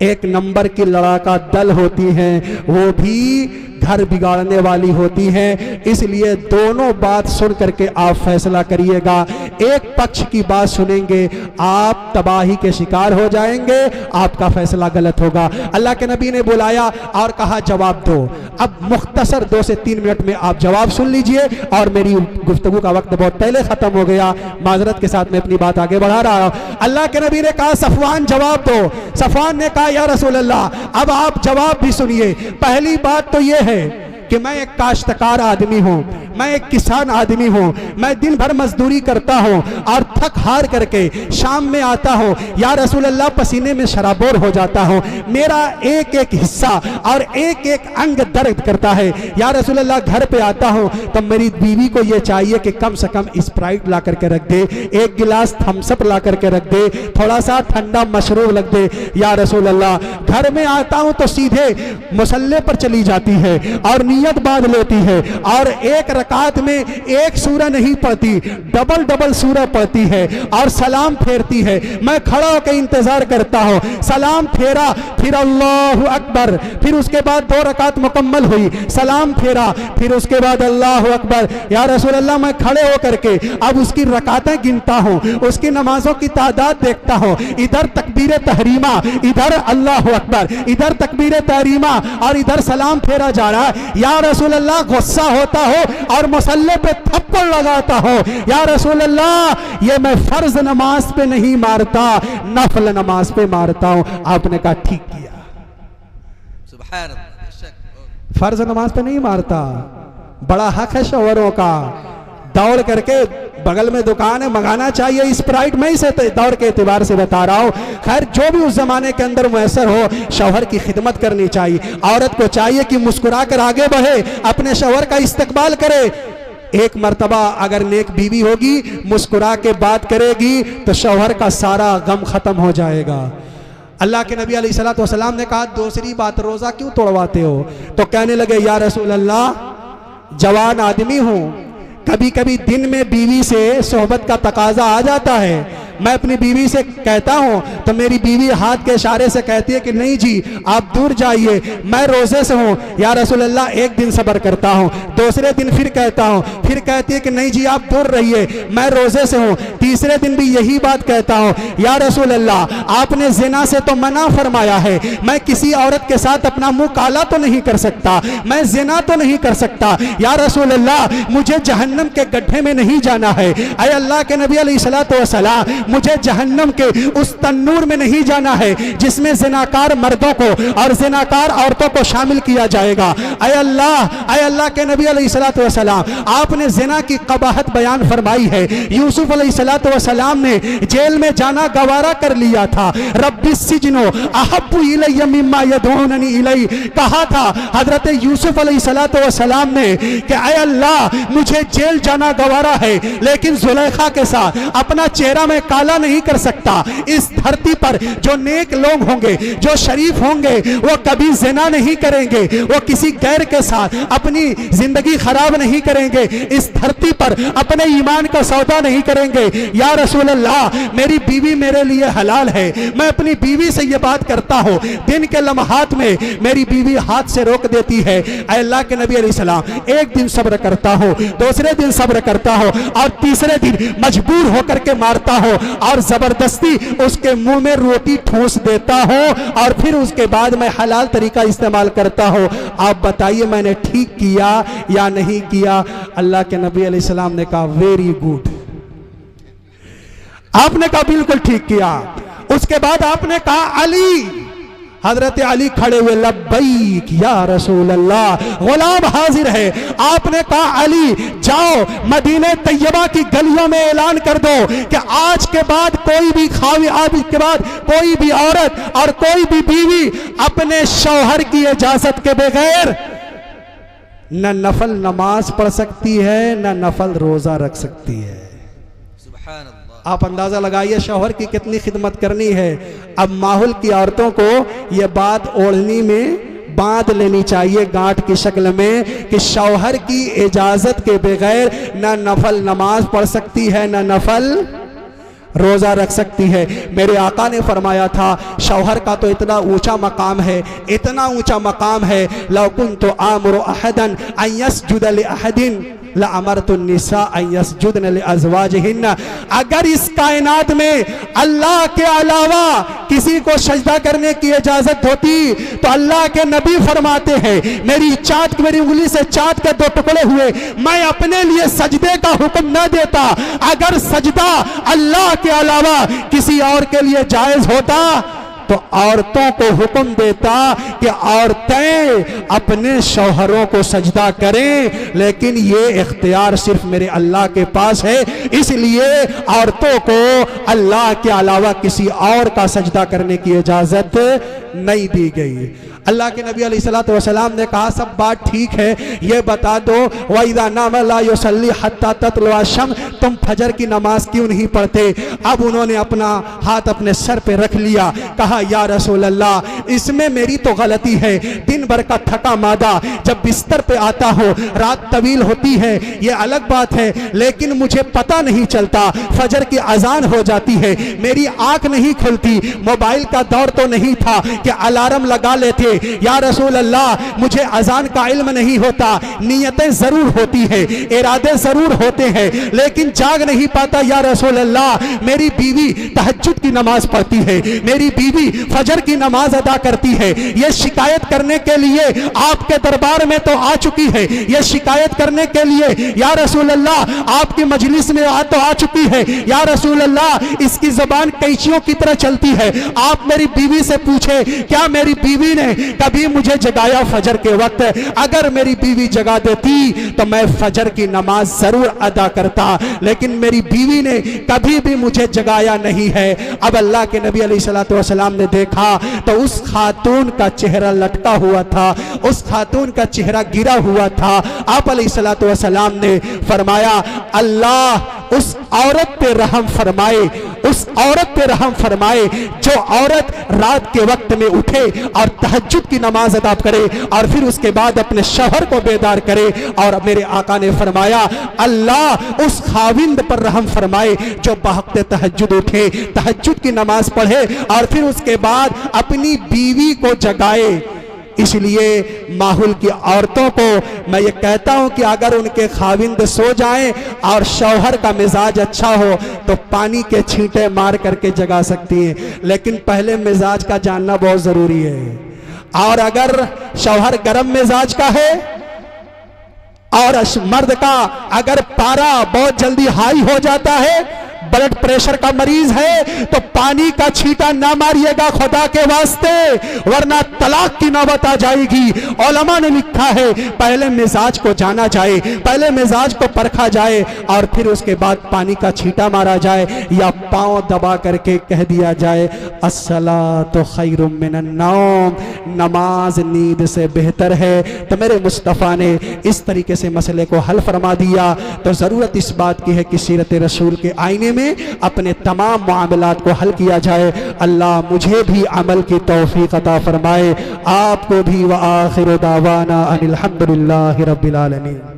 एक नंबर की लड़ाका दल होती हैं, वो भी घर बिगाड़ने वाली होती हैं। इसलिए दोनों बात सुन करके आप फैसला करिएगा। एक पक्ष की बात सुनेंगे आप तबाही के शिकार हो जाएंगे, आपका फैसला गलत होगा। अल्लाह के नबी ने बुलाया और कहा जवाब दो। अब मुख्तसर 2 से 3 मिनट में आप जवाब सुन लीजिए, और मेरी गुफ्तगू का वक्त बहुत पहले खत्म हो गया, माजरत के साथ मैं अपनी बात आगे बढ़ा रहा हूं। अल्लाह के नबी ने कहा सफवान जवाब दो। सफवान ने कहा या रसूल अल्लाह अब आप जवाब भी सुनिए। पहली बात तो यह है कि मैं एक काश्तकार आदमी हूं, मैं एक किसान आदमी हूं, मैं दिन भर मजदूरी करता हूं और थक हार करके शाम में आता हूं, या रसूल अल्लाह पसीने में शराबोर हो जाता हूं, मेरा एक एक हिस्सा और एक एक अंग दर्द करता है। या रसूल अल्लाह घर पे आता हूं तो मेरी बीवी को यह चाहिए कि कम से कम स्प्राइट ला करके रख दे, 1 गिलास थम्सअप ला करके रख दे, थोड़ा सा ठंडा मशरूब रख दे। या रसूल अल्लाह घर में आता हूं तो सीधे मुसल्ले पर चली जाती है और नियत बांध लेती है, और एक रकात में 1 सूरा नहीं पढ़ती, डबल सूरा पढ़ती है और सलाम फेरती है। मैं खड़ा होकर इंतजार करता हूं, सलाम फेरा, फिर अल्लाहु अकबर, फिर उसके बाद 2 रकात मुकम्मल हुई, सलाम फेरा, फिर उसके बाद अल्लाहु अकबर। या रसूल अल्लाह मैं खड़े होकर के अब उसकी रकातें गिनता हूं, उसकी नमाजों की तादाद देखता हूं, इधर तकबीर तहरीमा, इधर अल्लाहु अकबर, इधर तकबीर तहरीमा और इधर सलाम फेरा जा रहा है। या रसूल अल्लाह गुस्सा होता हो और मसल्ले पे थप्पड़ लगाता हो। या रसूल अल्लाह ये मैं फर्ज नमाज पे नहीं मारता, नफल नमाज पे मारता हूं। आपने कहा ठीक किया, सुभान अल्लाह। फर्ज नमाज पे नहीं मारता, बड़ा हक है शौहरों का। दौड़ करके बगल में दुकान है, मंगाना चाहिए स्प्राइट, मैं इसे दौड़ के एतबार से बता रहा हूं। खैर जो भी उस जमाने के अंदर मुयसर हो, शौहर की खिदमत करनी चाहिए। औरत को चाहिए कि मुस्कुरा कर आगे बढ़े, अपने शौहर का इस्तकबाल करे। एक मर्तबा अगर नेक बीवी होगी, मुस्कुरा के बात करेगी तो शौहर का सारा गम खत्म हो जाएगा। अल्लाह के नबी अलैहिस्सलातु वस्सलाम ने कहा दूसरी बात, रोजा क्यों तोड़वाते हो? तो कहने लगे या रसूल अल्लाह जवान आदमी हूं, कभी कभी दिन में बीवी से सोहबत का तकाजा आ जाता है, मैं अपनी बीवी से कहता हूं तो मेरी बीवी हाथ के इशारे से कहती है कि नहीं जी आप दूर जाइए, मैं रोजे से हूं। या रसूल अल्लाह, एक दिन सब्र करता हूं, दूसरे दिन फिर कहता हूं, फिर कहती है कि नहीं जी आप दूर रहिए, मैं रोजे से हूं। तीसरे दिन भी यही बात कहता हूं, या रसूल अल्लाह आपने जिना से तो मना फरमाया है, मैं किसी औरत के साथ अपना मुंह काला तो नहीं कर सकता, मैं जिना तो नहीं कर सकता। या रसूल अल्लाह मुझे जहन्नम के गड्ढे में नहीं जाना है, ऐ अल्लाह के नबी अलैहिस्सलातु वस्सलाम मुझे जहन्नम के उस तन्नूर में नहीं जाना है जिसमें जिनाकार मर्दों को और जिनाकार औरतों को शामिल किया जाएगा। ऐ अल्लाह के नबी अलैहिस्सलातु वस्सलाम आपने जिना की कबाहत बयान फरमाई है। यूसुफ अलैहिस्सलातु वस्सलाम ने जेल में जाना गवारा कर लिया था। रब्बिस सिजनो अहब्बु इलैया मिम्मा यदऊननी इलै कहा था हजरत यूसुफ अलैहिस्सलातु वस्सलाम ने कि ऐ अल्लाह मुझे जेल जाना गवारा है, लेकिन जुलेखा के साथ अपना चेहरा में काला नहीं कर सकता। इस धरती पर जो नेक लोग होंगे, जो शरीफ होंगे, वो कभी जिना नहीं करेंगे, वो किसी गैर के साथ अपनी जिंदगी खराब नहीं करेंगे, इस धरती पर अपने ईमान का सौदा नहीं करेंगे। या रसूल अल्लाह मेरी बीवी मेरे लिए हलाल है, मैं अपनी बीवी से ये बात करता हूँ, दिन के लम्हात में मेरी बीवी हाथ से रोक देती है। ऐ अल्लाह के नबी अलैहि सलाम एक दिन सब्र करता हूँ, दूसरे दिन सब्र करता हूँ और तीसरे दिन मजबूर होकर के मारता हूँ और जबरदस्ती उसके मुंह में रोटी ठूस देता हूँ और फिर उसके बाद मैं हलाल तरीका इस्तेमाल करता हूँ। आप बताइए मैंने ठीक किया या नहीं किया? अल्लाह के नबी अलैहि सलाम ने कहा वेरी गुड। आपने कहा बिल्कुल ठीक किया। उसके बाद आपने कहा अली, हजरत अली खड़े हुए, लब्बैक या रसूल अल्लाह, गुलाम हाजिर है। आपने कहा अली जाओ मदीने तैयबा की गलियों में ऐलान कर दो कि आज के बाद कोई भी खावी, आज के बाद कोई भी औरत और कोई भी बीवी अपने शौहर की इजाजत के बगैर न नफल नमाज पढ़ सकती है न नफल रोजा रख सकती है। सुभान अल्लाह। आप अंदाजा लगाइए शौहर की कितनी खिदमत करनी है। अब माहौल की औरतों को यह बात ओढ़नी में बांध लेनी चाहिए गांठ की शक्ल में कि शौहर की इजाजत के बगैर न नफल नमाज पढ़ सकती है न नफल रोजा रख सकती है। मेरे आका ने फरमाया था शौहर का तो इतना ऊंचा मकाम है, इतना ऊंचा मकाम है, लौ कुन्तु आमुरु अहदन अन यस्जुद लि अहदिन लअमरतु निसा अन यस्जुदन लिअज़वाजिहिन्ना। अगर इस कायनात में अल्लाह के अलावा किसी को सजदा करने की इजाजत होती तो अल्लाह के नबी फरमाते हैं मेरी उंगली से चाट के दो टुकड़े हुए, मैं अपने लिए सजदे का हुक्म न देता। अगर सजदा अल्लाह के अलावा किसी और के लिए जायज होता तो औरतों को हुक्म देता कि औरतें अपने शौहरों को सजदा करें, लेकिन ये इख्तियार सिर्फ मेरे अल्लाह के पास है, इसलिए औरतों को अल्लाह के अलावा किसी और का सजदा करने की इजाजत नहीं दी गई। अल्लाह के नबी अलैहिस्सलातु वस्सलाम ने कहा सब बात ठीक है, ये बता दो वइदा नाम ला युसल्ली हत्ता ततलुअ शम्स, तुम फजर की नमाज क्यों नहीं पढ़ते? अब उन्होंने अपना हाथ अपने सर पे रख लिया, कहा या रसूल अल्लाह इसमें मेरी तो गलती है, दिन भर का थका मादा जब बिस्तर पे आता हो, रात तवील होती है ये अलग बात है, लेकिन मुझे पता नहीं चलता, फजर की अजान हो जाती है, मेरी आंख नहीं खुलती, मोबाइल का दौर तो नहीं था कि अलार्म लगा लेते। या रसूल अल्लाह मुझे अजान का इल्म नहीं होता, नियतें जरूर होती है, इरादे जरूर होते हैं, लेकिन जाग नहीं पाता। या रसूल अल्लाह मेरी बीवी तहज्जुद की नमाज पढ़ती है, मेरी बीवी फजर की नमाज अदा करती है, यह शिकायत करने के लिए आपके दरबार में तो आ चुकी है, यह शिकायत करने के लिए या रसूल अल्लाह आपकी मजलिस में तो आ चुकी है। या रसूल अल्लाह इसकी जबान कैंचियों की तरह चलती है, आप मेरी बीवी से पूछे क्या मेरी बीवी ने कभी मुझे जगाया फजर के वक्त? अगर मेरी बीवी जगा देती तो मैं फजर की नमाज जरूर अदा करता, लेकिन मेरी बीवी ने कभी भी मुझे जगाया नहीं है। अब अल्लाह के नबी अलैहिस्सलातु वस्सलाम ने देखा तो उस खातून का चेहरा लटका हुआ था, उस खातून का चेहरा गिरा हुआ था। आप अलैहिस्सलातु वस्सलाम ने फरमाया अल्लाह उस औरत पे रहम फरमाए, उस औरत पे रहम फरमाए जो औरत रात के वक्त में उठे और तहज्जुद की नमाज अदा करे और फिर उसके बाद अपने शौहर को बेदार करे। और मेरे आका ने फरमाया अल्लाह उस खाविंद पर रहम फरमाए जो बहक़्ते तहज्जुद उठे, तहज्जुद की नमाज पढ़े और फिर उसके बाद अपनी बीवी को जगाए। इसलिए माहौल की औरतों को मैं ये कहता हूं कि अगर उनके खाविंद सो जाएं और शौहर का मिजाज अच्छा हो तो पानी के छींटे मार करके जगा सकती हैं, लेकिन पहले मिजाज का जानना बहुत जरूरी है। और अगर शौहर गर्म मिजाज का है और मर्द का अगर पारा बहुत जल्दी हाई हो जाता है, ब्लड प्रेशर का मरीज है, तो पानी का छींटा ना मारिएगा खुदा के वास्ते, वरना तलाक की नौबत आ जाएगी। उलमा ने लिखा है पहले मिजाज को जाना जाए, पहले मिजाज को परखा जाए और फिर उसके बाद पानी का छींटा मारा जाए या पांव दबा करके कह दिया जाए अस्सलातु खैरुम मिनन नौम, नमाज नींद से बेहतर है। तो मेरे मुस्तफ़ा ने इस तरीके से मसले को हल फरमा दिया। तो ज़रूरत इस बात की है कि सीरत रसूल के आईने में अपने तमाम मामलात को हल किया जाए। अल्लाह मुझे भी अमल की तौफीक अता फरमाए, आपको भी। व आखिर दावाना अनिल हम्दुलिल्लाहि रब्बिल आलमीन।